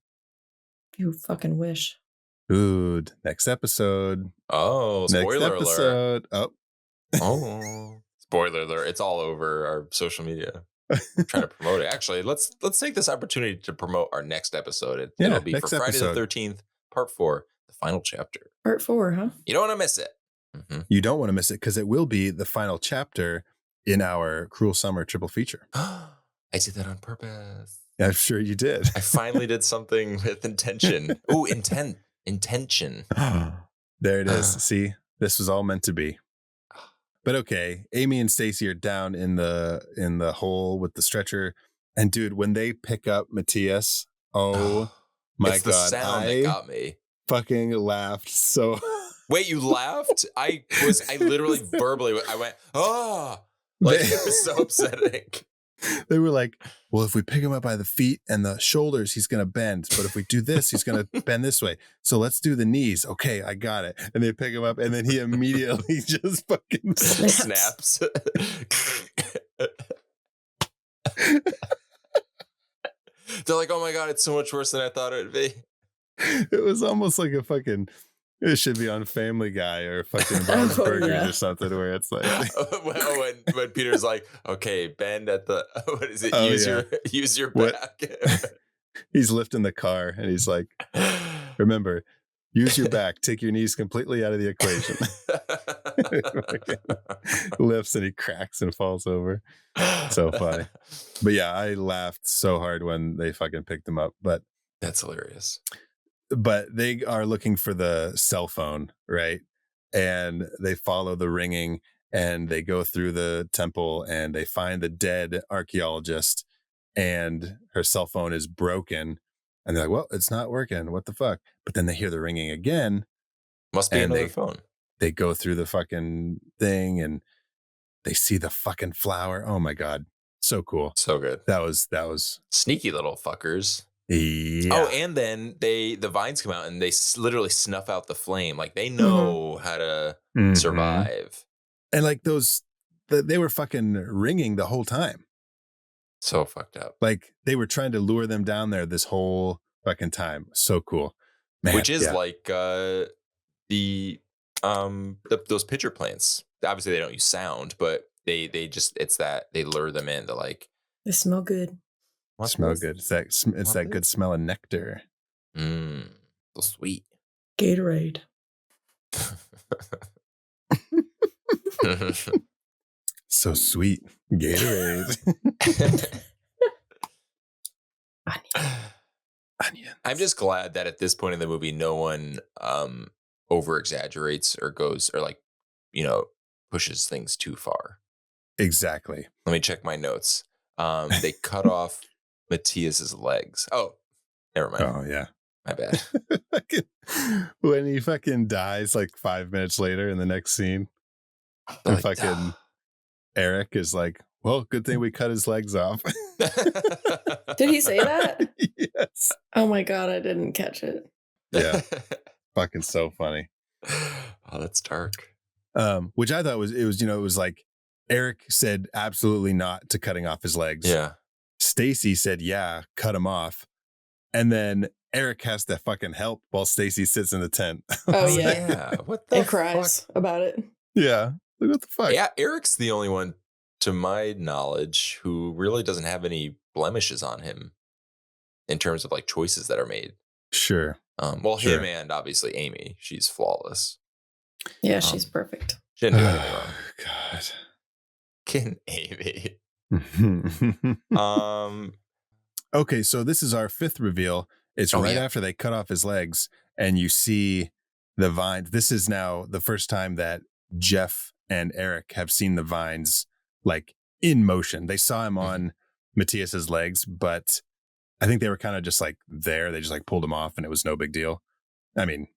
You fucking wish. Dude, next episode. Oh, spoiler alert. Oh, spoiler alert. It's all over our social media. I'm trying to promote it. Actually, let's take this opportunity to promote our next episode. It'll be for Friday the 13th, part 4, the final chapter. Part 4, huh? You don't want to miss it. You don't want to miss it because it will be the final chapter in our Cruel Summer triple feature. I did that on purpose. I'm sure you did. I finally did something with intention. Oh, intention. There it is. See, this was all meant to be. But okay, Amy and Stacy are down in the hole with the stretcher, and dude, when they pick up Matthias, oh my it's the God, sound that got me. Fucking laughed so. Wait, you laughed? I literally verbally, I went, oh, like it was so upsetting. They were like, "Well, if we pick him up by the feet and the shoulders, he's going to bend. But if we do this, he's going to bend this way. So let's do the knees." Okay, I got it. And they pick him up, and then he immediately just fucking They're like, oh my God, it's so much worse than I thought it would be. It was almost like a fucking. It should be on Family Guy or fucking Bob's Oh, Burgers yeah. or something, where it's like, when Peter's like, okay, bend at the what is it? Oh, use your What? back. he's lifting the car and he's like, remember, use your back, take your knees completely out of the equation. Lifts and he cracks and falls over. So funny. But yeah, I laughed so hard when they fucking picked him up. But That's hilarious. they are looking for the cell phone, right? And they follow the ringing and they go through the temple and they find the dead archaeologist and her cell phone is broken. And they're like, well, it's not working. What the fuck? But then they hear the ringing again. Must be And another phone. They go through the fucking thing and they see the fucking flower. Oh my God. So cool. So good. That was Sneaky little fuckers. yeah. Oh, and then the vines come out and they literally snuff out the flame. Like they know how to Mhm. survive. And like they were fucking ringing the whole time. So fucked up. Like they were trying to lure them down there this whole fucking time. So cool. Man, Which is yeah. like those pitcher plants. Obviously they don't use sound, but they just it's that they lure them in to like They smell good. "Want smell this? good. It's that good this?" smell of nectar. So sweet. Gatorade. So sweet. Gatorade. Onion. I'm just glad that at this point in the movie, no one over exaggerates or goes or like, pushes things too far. Exactly. Let me check my notes. They cut off Matthias's legs. Oh, never mind. Oh yeah. My bad. When he fucking dies like 5 minutes later in the next scene, and Like, fucking Eric is like, well, good thing we cut his legs off. Did he say that? Yes. Oh my God, I didn't catch it. Yeah. Fucking so funny. Oh, that's dark. Which I thought it was like Eric said absolutely not to cutting off his legs. Yeah. Stacy said, yeah, cut him off. And then Eric has to fucking help while Stacy sits in the tent. Oh, It's yeah. like, Yeah. What the And cries about it. yeah. Like, what the fuck? Yeah, Eric's the only one, to my knowledge, who really doesn't have any blemishes on him in terms of like choices that are made. Sure. Well, Sure. him and obviously Amy, she's flawless. Yeah, she's perfect. She didn't do anything wrong. God. Fucking Amy. Okay, so this is our fifth reveal. It's right yeah. after they cut off his legs, and you see the vines. This is now the first time that Jeff and Eric have seen the vines like in motion. They saw him on Matthias's legs, but I think they were kind of just like there. They just like pulled him off, and it was no big deal. I mean,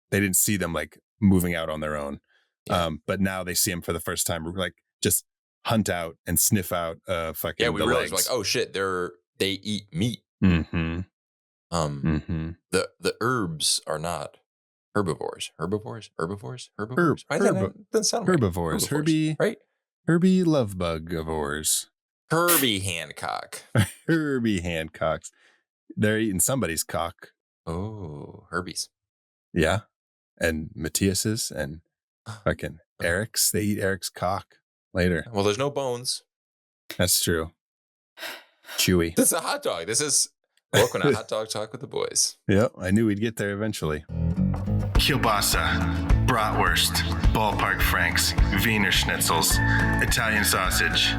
they didn't see them like moving out on their own. Yeah. But now they see him for the first time, like just hunt out and sniff out fucking Yeah, we the realized legs. like, oh shit, they eat meat. Mm-hmm. The herbs are not herbivores. Herbivores. Herb- Why doesn't sound right. Herbivores. Herbie, right? Herbie lovebugivores. Herbie Hancock. Herbie Hancocks. They're eating somebody's cock. Oh, Herbies. Yeah. And Matthias's and fucking Eric's. They eat Eric's cock later. Well, there's no bones. That's true. Chewy. This is a hot dog. This is welcome to Hot Dog Talk with the Boys. Yep. I knew we'd get there eventually. Kielbasa, bratwurst, ballpark franks, Wiener schnitzels, Italian sausage.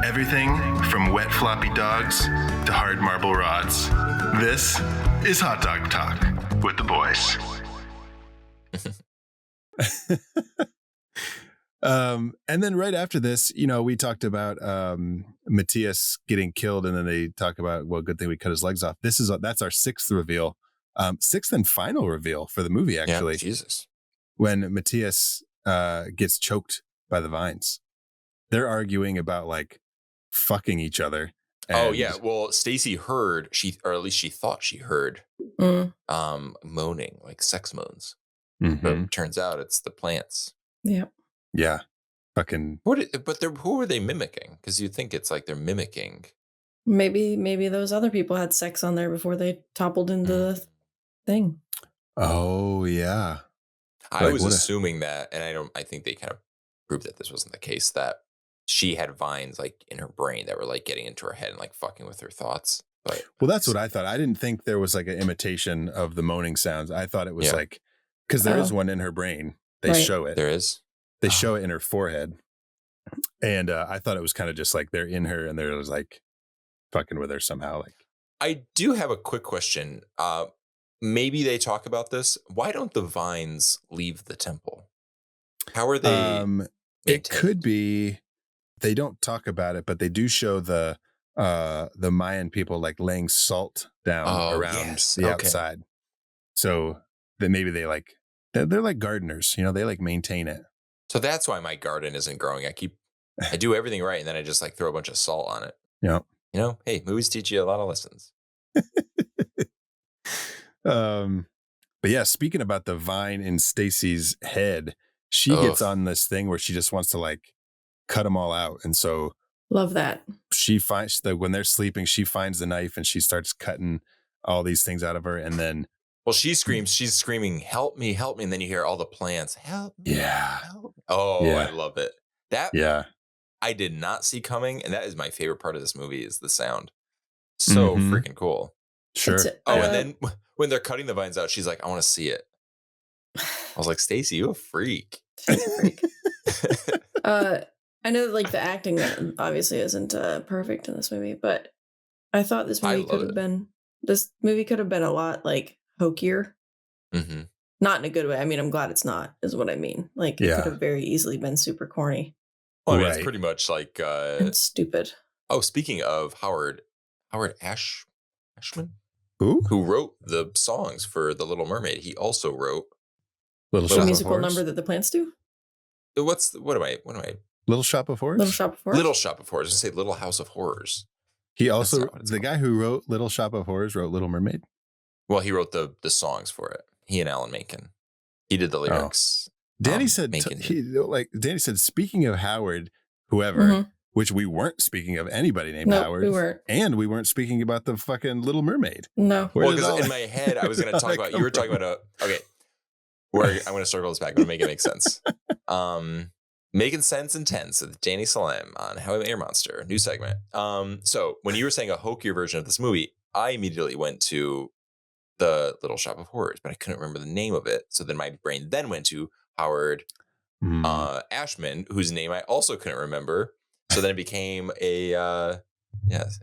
Everything from wet floppy dogs to hard marble rods. This is Hot Dog Talk with the boys. And then right after this, we talked about Matthias getting killed, and then they talk about, well, good thing we cut his legs off. That's our sixth reveal, sixth and final reveal for the movie, actually. Yeah, Jesus. When Matthias gets choked by the vines. They're arguing about like fucking each other. Oh yeah. Well, Stacy heard or at least she thought she heard moaning, like sex moans. Mm-hmm. But it turns out it's the plants. Yeah. Yeah. Fucking. Who are they mimicking? Because you think it's like they're mimicking Maybe those other people had sex on there before they toppled into the thing. Oh yeah. I Like, was what a- assuming that, and I think they kind of proved that this wasn't the case, that she had vines like in her brain that were like getting into her head and like fucking with her thoughts. But Well, that's what I thought. I didn't think there was like an imitation of the moaning sounds. I thought it was Yeah. like, because there is Oh. one in her brain. They Right. show it. there is. They show it in her forehead. And I thought it was kind of just like they're in her and they're just like fucking with her somehow. Like, I do have a quick question. Maybe they talk about this. Why don't the vines leave the temple? How are they? it maintained? could be they don't talk about it, but they do show the Mayan people like laying salt down around yes. the Okay. outside. So that maybe they like they're like gardeners, you know, they like maintain it. So that's why my garden isn't growing. I do everything right, and then I just like throw a bunch of salt on it. Yeah. You know, hey, movies teach you a lot of lessons. But yeah, speaking about the vine in Stacy's head, she gets on this thing where she just wants to like cut them all out. And so Love that. she finds that when they're sleeping, she finds the knife and she starts cutting all these things out of her. And then, Well, she's screaming, help me. And then you hear all the plants, help me. yeah. Help me. Oh, Yeah. I love it. That Yeah. I did not see coming. And that is my favorite part of this movie is the sound. So Mhm. freaking cool. Sure. It's, Oh, and then when they're cutting the vines out, she's like, I want to see it. I was like, Stacy, you a freak. she's a freak. I know that like the acting obviously isn't perfect in this movie, but I thought this I movie love could have been a lot like hokier. Mm-hmm. Not in a good way. I mean, I'm glad it's not, is what I mean. Like it Yeah. could have very easily been super corny Well, I mean, Right. it's pretty much like, and stupid. oh, speaking of Howard Ashman, Ooh, who wrote the songs for The Little Mermaid, he also wrote Little The Shop of musical Horrors. number that the plants do? what am I? Little Shop of Horrors. Little Shop of Horrors? Little Shop of Horrors. I say Little House of Horrors. He That's also not what it's the guy who wrote Little Shop of Horrors wrote Little Mermaid. Well, he wrote the songs for it. He and Alan Menken. He did the lyrics. Danny said Menken Danny said, speaking of Howard, whoever, Mhm. which we weren't speaking of anybody named Nope, Howard. we weren't. And we weren't speaking about the fucking Little Mermaid. No. Where Well, did all because in that- my head, I was going to talk that about, come you were talking from? about okay, where I'm going to circle this back. I'm going to make it make sense. Making sense in tense with Danny Salam on How I Met Your Monster, new segment. So when you were saying a hokier version of this movie, I immediately went to the Little Shop of Horrors, but I couldn't remember the name of it. So then my brain then went to Howard Ashman, whose name I also couldn't remember. So then it became it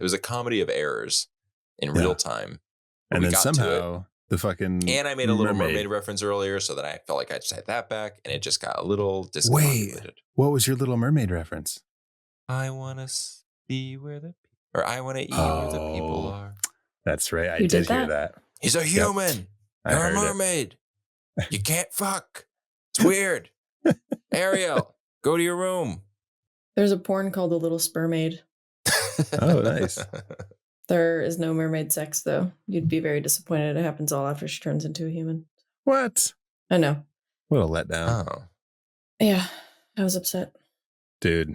was a comedy of errors in real time. And we then got to it. somehow the fucking And I made a Little Mermaid reference earlier, so that I felt like I just had that back, and it just got a little discombobulated. What was your Little Mermaid reference? I want to be where the or I want to eat where the people Oh. are. That's right. I You did did hear that? that. He's a human. I You're a heard it. mermaid. You can't fuck. It's weird. Ariel, go to your room. There's a porn called The Little Spermaid. Oh, nice. There is no mermaid sex, though. You'd be very disappointed. It happens all after she turns into a human. What? I know. What a letdown. Oh, Yeah, I was upset. Dude.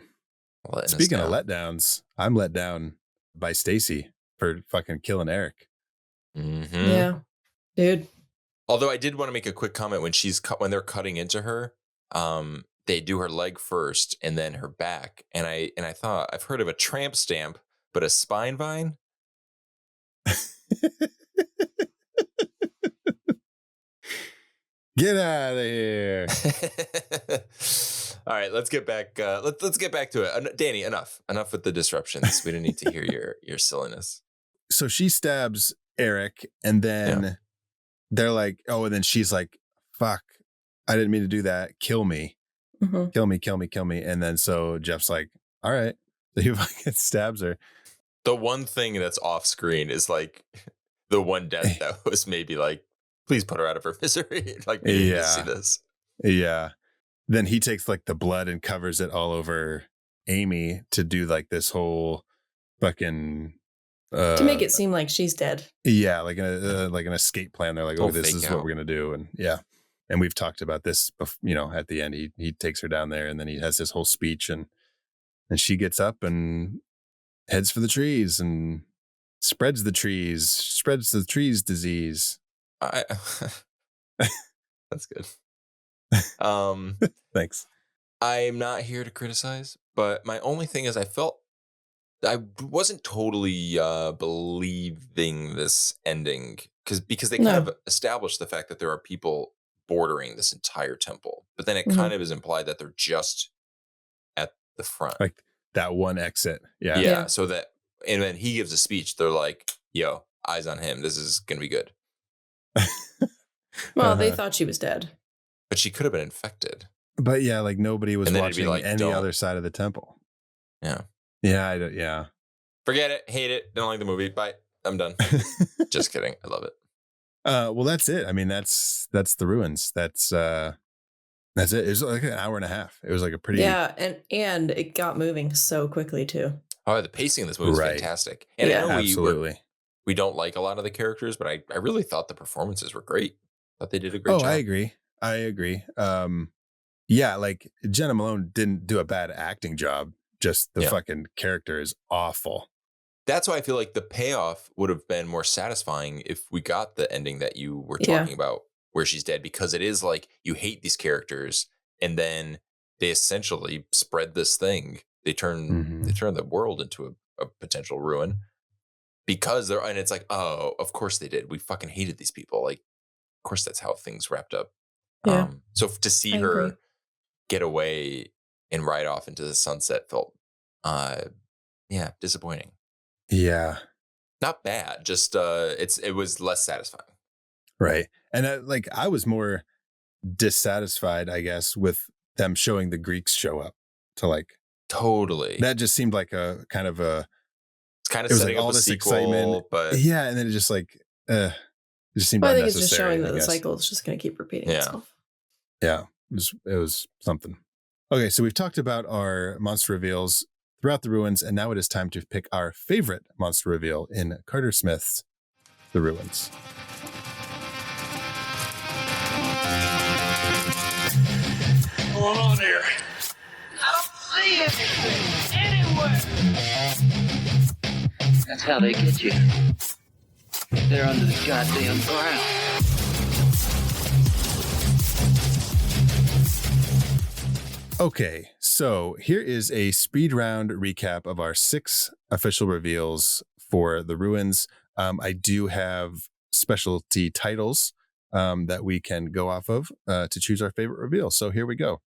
letting us Speaking of down. letdowns, I'm let down by Stacy for fucking killing Eric. Mhm. Yeah, dude. Although I did want to make a quick comment when they're cutting into her, they do her leg first and then her back, and I thought I've heard of a tramp stamp, but a spine vine. Get out of here. All right, let's get back. Let's get back to it. Danny, enough with the disruptions. We didn't need to hear your silliness. So she stabs Eric, and then they're like, oh, and then she's like, fuck, I didn't mean to do that. Kill me. Mhm. Kill me. And then so Jeff's like, all right. So he fucking stabs her. The one thing that's off screen is like the one death that was maybe like, please put her out of her misery. Like, we need to see this. Yeah. Then he takes like the blood and covers it all over Amy to do like this whole fucking To make it seem like she's dead. yeah, like an escape plan. They're like, oh, Oh, this fake is out. what we're gonna do, and yeah, and we've talked about this. At the end, he takes her down there, and then he has this whole speech, and she gets up, and heads for the trees and spreads the trees disease. That's good. Thanks. I'm not here to criticize, but my only thing is I felt I wasn't totally believing this ending because they kind No. of established the fact that there are people bordering this entire temple, but then it Mhm. kind of is implied that they're just at the front. Like that one exit. Yeah. Yeah. So that, and then he gives a speech. They're like, "Yo, eyes on him. This is gonna be good." Well, they thought she was dead. But she could have been infected. But yeah, like nobody was And then it'd be watching like, any don't. other side of the temple. Yeah. Yeah. Yeah. Forget it. Hate it. Don't like the movie. Bye. I'm done. Just kidding. I love it. Well, that's it. I mean, that's the ruins. That's it. It was like an hour and a half. It was like a pretty and it got moving so quickly too. Oh, the pacing in this movie is Right. fantastic. And Yeah. I know absolutely. we don't like a lot of the characters, but I really thought the performances were great. Thought they did a great job. I agree. Yeah, like Jenna Malone didn't do a bad acting job. Just the fucking character is awful. That's why I feel like the payoff would have been more satisfying if we got the ending that you were talking about, where she's dead, because it is like you hate these characters, and then they essentially spread this thing. They turn the world into a potential ruin because they're, and it's like, oh, of course they did. We fucking hated these people. Like, of course that's how things wrapped up. Yeah. So to see her get away and ride off into the sunset felt, disappointing. Yeah. Not bad. Just it was less satisfying. Right. And I was more dissatisfied, I guess, with them showing the Greeks show up to like totally. That just seemed like a kind of a. It's kind of setting up a sequel, excitement, but yeah, and then it just like it just seemed unnecessary. I think it's just showing that the cycle is just going to keep repeating itself. Yeah, it was something. Okay, so we've talked about our monster reveals throughout the ruins, and now it is time to pick our favorite monster reveal in Carter Smith's The Ruins. What's going on here? I don't see anything anywhere. That's how they get you. They're under the goddamn ground. Okay, so here is a speed round recap of our 6 official reveals for the ruins. I do have specialty titles that we can go off of to choose our favorite reveal. So here we go.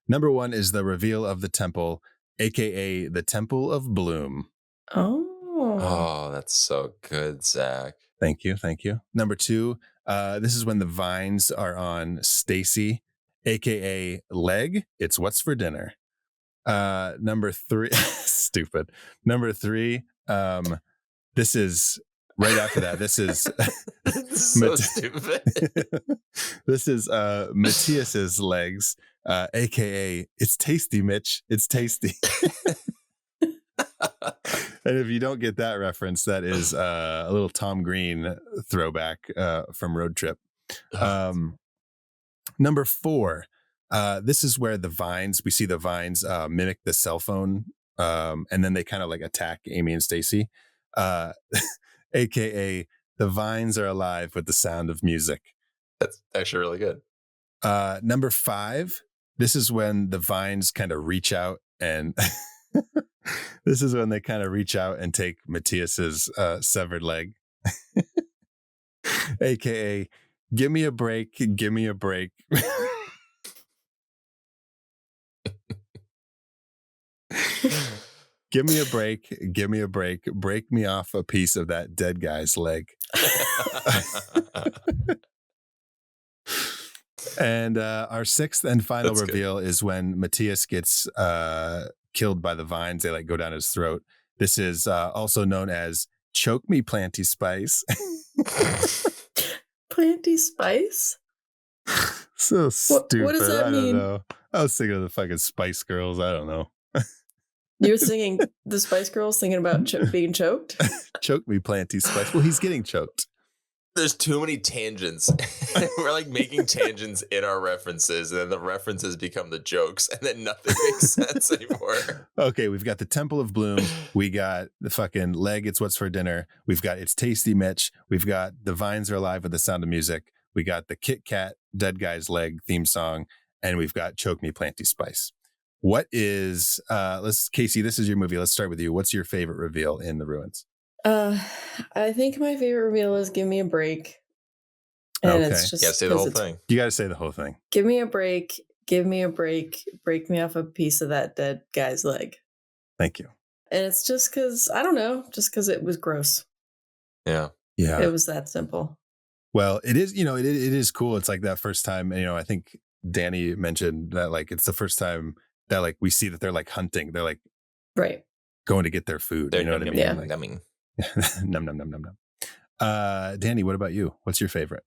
Number 1 is the reveal of the temple, aka the Temple of Bloom. Oh, that's so good, Zach. Thank you. Number 2, this is when the vines are on Stacy, aka Leg. It's what's for dinner. Number 3, stupid. Number 3, this is right after that. This is so stupid. This is Matthias's legs, aka it's tasty, Mitch. It's tasty. And if you don't get that reference, that is a little Tom Green throwback from Road Trip. Number 4, this is where we see the vines mimic the cell phone, and then they kind of like attack Amy and Stacy, aka the vines are alive with the sound of music. That's actually really good. Number 5, this is when the vines kind of reach out and this is when they kind of reach out and take Matthias's severed leg, aka give me a break, give me a break. Give me a break, give me a break, break me off a piece of that dead guy's leg. And our 6th and final reveal is when Matthias gets killed by the vines. They like go down his throat. This is also known as choke me, Planty Spice. Planty Spice? So stupid. What does that mean? I don't know. I was thinking of the fucking Spice Girls. I don't know. You're singing the Spice Girls, thinking about being choked? Choke me, Planty Spice. Well, he's getting choked. there's too many tangents. We're like making tangents in our references, and then the references become the jokes, and then nothing makes sense anymore. Okay, we've got the Temple of Bloom. We got the fucking leg. It's what's for dinner. We've got It's Tasty Mitch. We've got The Vines Are Alive with the Sound of Music. We got the Kit Kat Dead Guy's Leg theme song, and we've got Choke Me Planty Spice. What is Casey, this is your movie. Let's start with you. What's your favorite reveal in The Ruins? I think my favorite reveal is Give Me a Break. And Okay. it's just You gotta say the whole thing. You got to say the whole thing. Give me a break. Give me a break. Break me off a piece of that dead guy's leg. Thank you. And it's just because, I don't know, just because it was gross. Yeah. Yeah. It was that simple. Well, it is, it is cool. It's like that first time, I think Danny mentioned that like it's the first time that like we see that they're like hunting. They're like Right. going to get their food. They're You know what I mean? Yeah. Like, numbing. num num num num num. Danny, what about you? What's your favorite?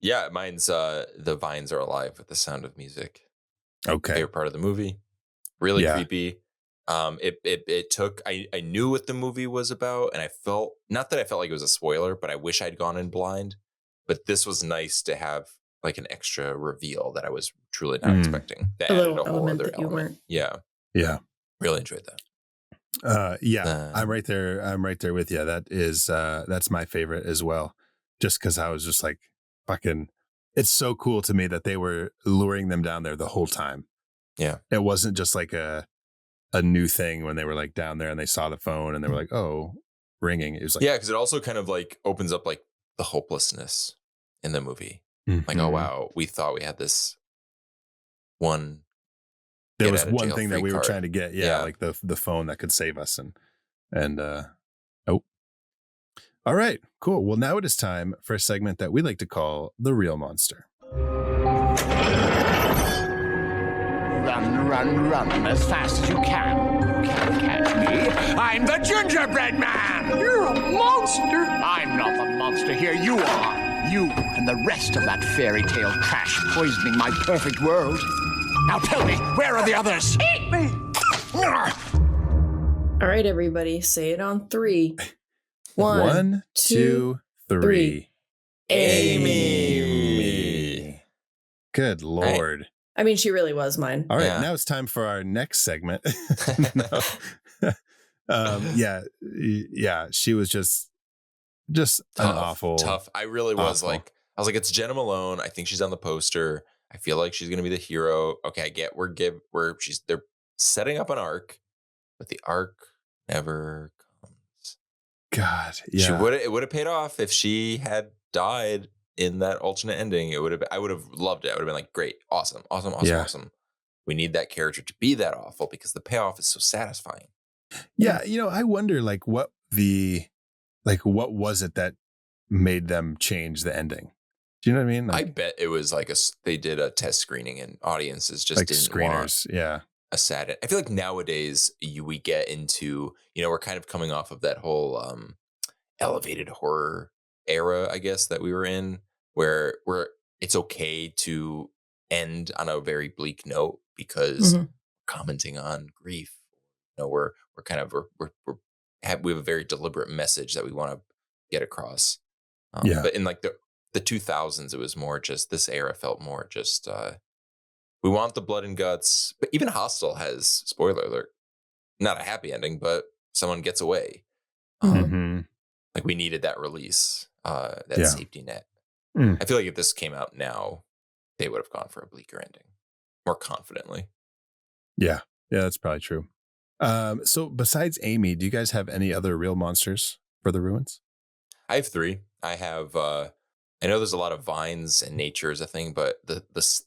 Yeah, mine's The Vines Are Alive with the Sound of Music. Okay. Favorite part of the movie. Really Yeah. creepy. It took I knew what the movie was about, and I felt not that I felt like it was a spoiler, but I wish I'd gone in blind. But this was nice to have like an extra reveal that I was truly not expecting. That A added little a whole element other that you element. weren't. Yeah. Yeah. Really enjoyed that. I'm right there. I'm right there with you. That is that's my favorite as well. Just because I was just like fucking. It's so cool to me that they were luring them down there the whole time. Yeah. It wasn't just like a new thing when they were like down there and they saw the phone and they were like, oh, ringing. It was like, Yeah, because it also kind of like opens up like the hopelessness in the movie. Like, oh mhm. wow, we thought we had this one. There get was out of one jail thing that free we were card. trying to get. Yeah, like the phone that could save us and oh. All right, cool. Well, now it is time for a segment that we like to call The Real Monster. Run, run, run as fast as you can. You can't catch me. I'm the gingerbread man. You're a monster. I'm not the monster here. You are. You and the rest of that fairy tale trash poisoning my perfect world. Now tell me, where are the others? Eat me. All right, everybody, say it on 3. 1, 2, 3. Amy. Good Lord. I mean, she really was mine. All right, Yeah. now it's time for our next segment. Yeah, she was just an awful. Tough. I really was awful. like, I was like, it's Jenna Malone. I think she's on the poster. I feel like she's gonna be the hero. Okay, I get they're setting up an arc, but the arc never comes. God, yeah. It would have paid off if she had died in that alternate ending. I would have loved it. I would have been like, great, awesome. Yeah. We need that character to be that awful because the payoff is so satisfying. Yeah, I wonder like what was it that made them change the ending? Do you know what I mean? I bet it was like they did a test screening and audiences just like didn't want screeners. Yeah. a sad. I feel like nowadays we get into, we're kind of coming off of that whole elevated horror era, I guess, that we were in, where it's okay to end on a very bleak note because commenting on grief. We have a very deliberate message that we want to get across. But in like the 2000s, it was more just, this era felt more just we want the blood and guts. But even Hostel has, spoiler alert, not a happy ending, but someone gets away. Like we needed that release, that safety net. I feel like if this came out now, they would have gone for a bleaker ending more confidently. Yeah, that's probably true. So besides Amy, do you guys have any other real monsters for the ruins? I have 3. I have I know there's a lot of vines and nature is a thing, but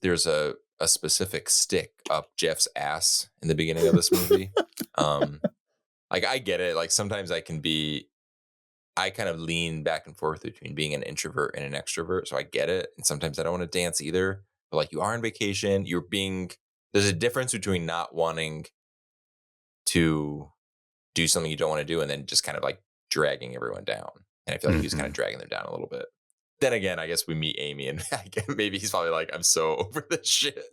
there's a specific stick up Jeff's ass in the beginning of this movie. Like I get it. Like sometimes I kind of lean back and forth between being an introvert and an extrovert. So I get it. And sometimes I don't want to dance either. But like you are on vacation, there's a difference between not wanting to do something you don't want to do and then just kind of like dragging everyone down. And I feel like he was kind of dragging them down a little bit. Then again, I guess we meet Amy and maybe he's probably like, I'm so over this shit.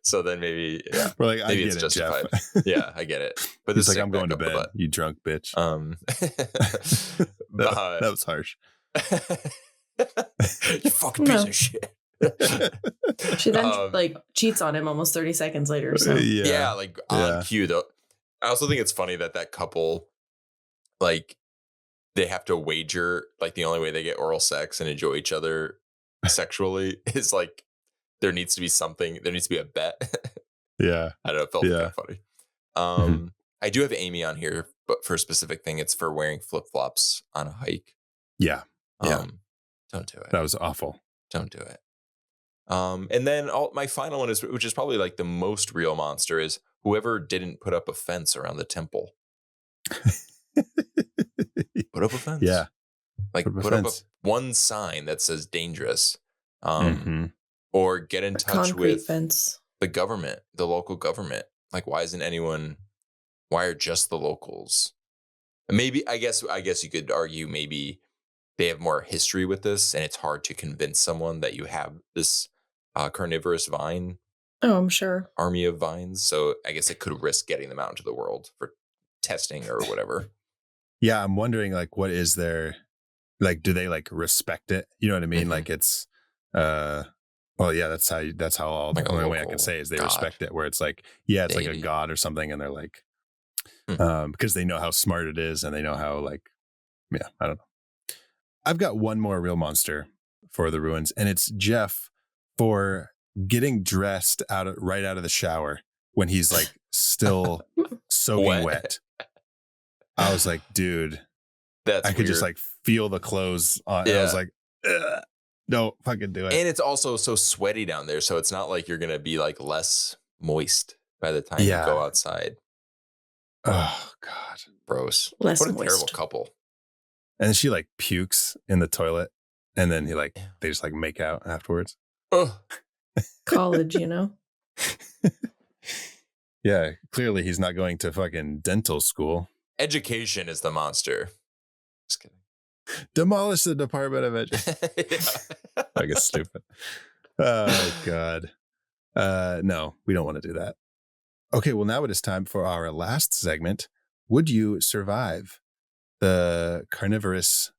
So then maybe, We're like, maybe I it's get justified. it, Jeff. Yeah, I get it. But He's this like, I'm going to bed, you drunk bitch. that That was harsh. You fucking piece No. of shit. She then cheats on him almost 30 seconds later. So Yeah, like on cue though. I also think it's funny that couple, like, they have to wager, like the only way they get oral sex and enjoy each other sexually is like there needs to be a bet. Yeah. I don't know, it felt kind of funny. I do have Amy on here, but for a specific thing, it's for wearing flip-flops on a hike. Yeah. Don't do it. That was awful. Don't do it. And then my final one is, which is probably like the most real monster, is whoever didn't put up a fence around the temple. Put up a fence. Yeah. Like put up one sign that says dangerous. Or get in touch with fence. The government, the local government. Like, why are just the locals? Maybe, I guess you could argue maybe they have more history with this and it's hard to convince someone that you have this carnivorous vine. Oh, I'm sure. Army of vines. So I guess it could risk getting them out into the world for testing or whatever. Yeah, I'm wondering, like, what is their, like, do they like respect it? You know what I mean? Like, it's well, yeah, that's how all the only way I can say is they respect it, where it's like, yeah, it's like a god or something, and they're like, because they know how smart it is and they know how, like, yeah, I don't know. I've got one more real monster for the ruins, and it's Jeff for getting dressed right out of the shower when he's like still soaking wet. I was like, dude, I could just like feel the clothes on. Yeah. I was like, ugh. No, fucking do it. And it's also so sweaty down there, so it's not like you're gonna be like less moist by the time you go outside. Oh God, gross! Less what a moist. terrible couple. And she like pukes in the toilet, and then they just like make out afterwards. Ugh. College, you know. Yeah, clearly he's not going to fucking dental school. Education is the monster. Just kidding. Demolish the Department of Education. I guess stupid. Oh God. No, we don't want to do that. Okay, well now it is time for our last segment. Would you survive the carnivorous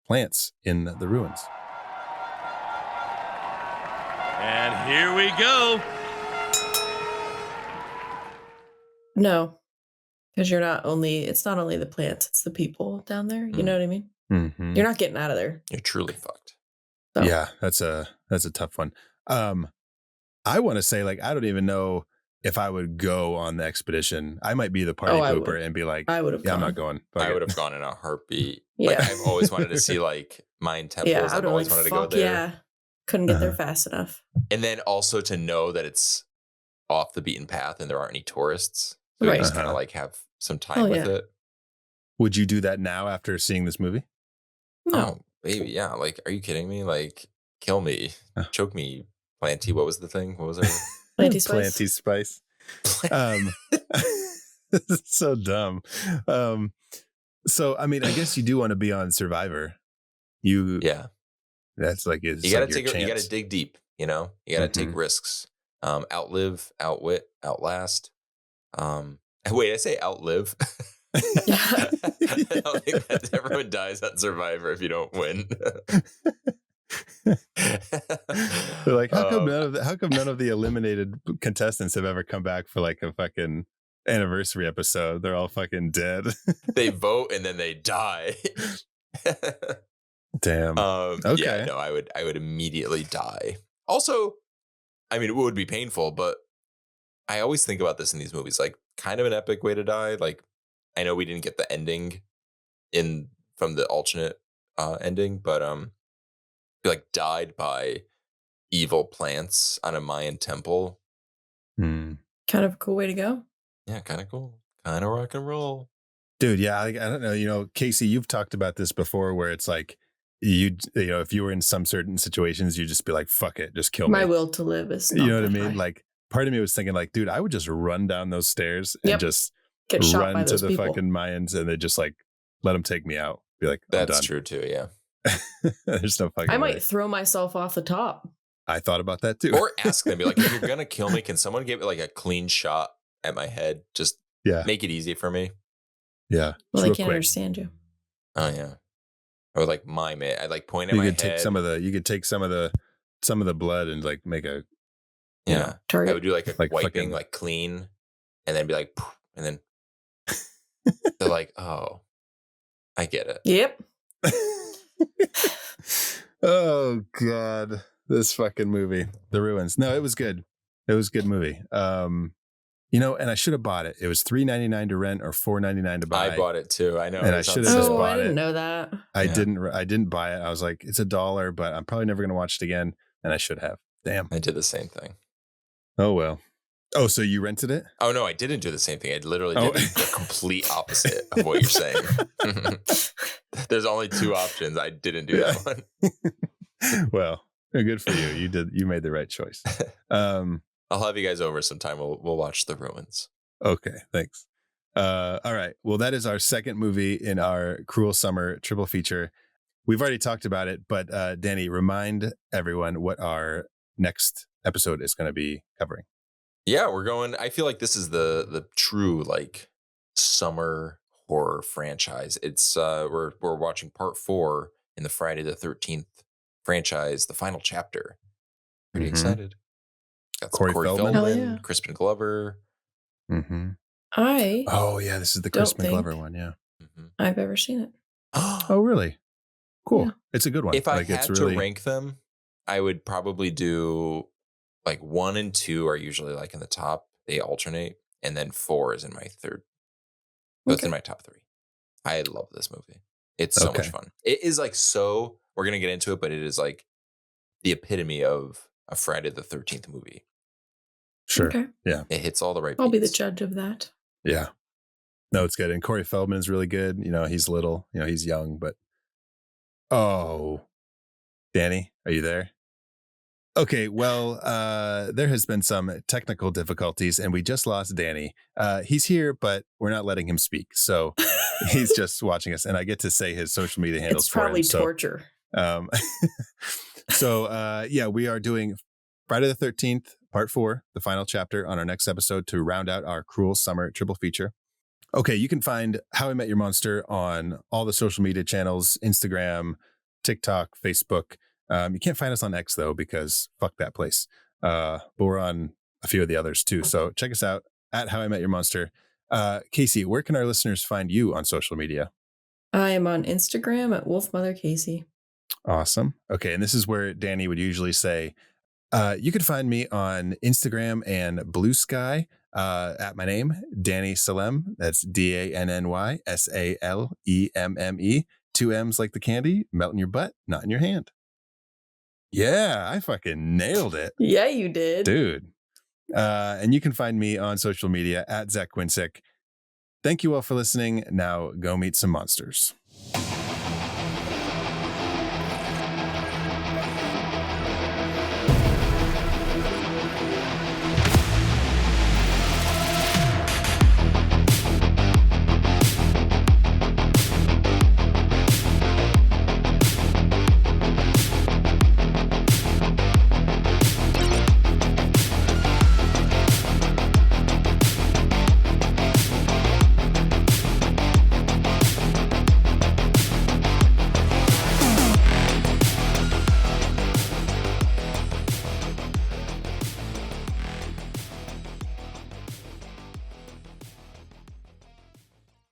plants in the ruins? And here we go. No, because it's not only the plants, it's the people down there. You know what I mean? Mm-hmm. You're not getting out of there. You're truly fucked. So. Yeah, that's a tough one. I want to say, like, I don't even know if I would go on the expedition. I might be the party pooper and be like, I would have gone. I'm not going. I would have gone in a heartbeat. Yeah. Like, I've always wanted to see like Mayan temples. Yeah, I've always wanted to go there. Yeah. Couldn't get there fast enough. And then also to know that it's off the beaten path and there aren't any tourists. So you just kind of like have some time with it. Would you do that now after seeing this movie? No. Oh, baby, yeah. Like, are you kidding me? Like, kill me, choke me, planty. What was the thing? What was it? Planty spice. Planty spice. So dumb. So I mean, I guess you do want to be on Survivor. That's like you gotta dig deep. You know, you gotta take risks. Outlive, outwit, outlast. Wait, I say outlive. I don't think everyone dies on Survivor if you don't win. They're like, how come none of the eliminated contestants have ever come back for like a fucking anniversary episode? They're all fucking dead. They vote and then they die. Damn. Okay. Yeah, no, I would immediately die. Also, I mean, it would be painful, but I always think about this in these movies, like kind of an epic way to die. Like, I know we didn't get the ending from the alternate ending, but like died by evil plants on a Mayan temple. Kind of a cool way to go. Yeah, kind of cool. Kind of rock and roll. Dude, yeah, I don't know. You know, Casey, you've talked about this before where it's like, you know, if you were in some certain situations, you just be like, fuck it, just kill me. My will to live is not, you know what I mean? Like, part of me was thinking like, dude, I would just run down those stairs and just get shot by run to those the people. fucking Mayans and they just like let them take me out. Be like, that's true too. Yeah. There's no fucking I might way. throw myself off the top. I thought about that too. Or ask them, be like, if you're gonna kill me, can someone give me like a clean shot at my head? Just make it easy for me. Yeah. Well, they can't understand you. Oh yeah. I would like mime it. I'd like point at You my could take head. you could take some of the blood and like make a Yeah. Target. I would do like a Like wiping, fucking- like clean, and then be like, "Poof," and then they're like, oh, I get it. Yep. Oh God, this fucking movie, The Ruins. No, it was good. It was a good movie. You know, and I should have bought it. It was $3.99 to rent or $4.99 to buy. I bought it too. I know. And it I was on should have just sale. Oh, bought I didn't it. know that. I Yeah. didn't buy it. I was like, it's $1, but I'm probably never going to watch it again. And I should have. Damn. I did the same thing. Oh, well. Oh, so you rented it? Oh no, I didn't do the same thing. I literally did the complete opposite of what you're saying. There's only 2 options. I didn't do that one. Well, good for you. You made the right choice. I'll have you guys over sometime. We'll watch The Ruins. Okay, thanks. All right. Well, that is our second movie in our Cruel Summer triple feature. We've already talked about it, but Danny, remind everyone what our next episode is going to be covering. Yeah, we're going. I feel like this is the true like summer horror franchise. It's we're watching part 4 in the Friday the 13th franchise, the final chapter. Pretty Mhm. excited. Got some Corey Corey Feldman. Feldman, Hell yeah. Crispin Glover. Mm-hmm. I Oh, yeah. This is the Don't Crispin Glover think- one. Yeah. Mhm. I've ever seen it. Oh, really? Cool. Yeah. It's a good one. If I Like, had it's to really rank them, I would probably do like 1 and 2 are usually like in the top. They alternate, and then 4 is in my third. So it's Okay. in my top 3. I love this movie. It's so much Okay. fun. It is like so. We're gonna get into it, but it is like the epitome of a Friday the 13th movie. Sure. Okay. Yeah. It hits all the right. I'll be the beats. judge of that. Yeah. No, it's good. And Corey Feldman is really good. You know, he's little, you know, he's young, but oh, Danny, are you there? Okay, well, there has been some technical difficulties and we just lost Danny. He's here, but we're not letting him speak. So he's just watching us and I get to say his social media handles It's for probably him. So, torture. yeah, we are doing Friday the 13th, part 4, the final chapter on our next episode to round out our Cruel Summer triple feature. Okay, you can find How I Met Your Monster on all the social media channels, Instagram, TikTok, Facebook. You can't find us on X, though, because fuck that place. But we're on a few of the others, too. So check us out at How I Met Your Monster. Casey, where can our listeners find you on social media? I am on Instagram at WolfMotherCasey. Awesome. Okay, and this is where Danny would usually say, you can find me on Instagram and Blue Sky at my name, Danny Salem. That's DANNY SALEMME. 2 M's like the candy, melt in your butt, not in your hand. Yeah, I fucking nailed it. Yeah, you did. Dude. And you can find me on social media at Zach Quinsick. Thank you all for listening. Now go meet some monsters.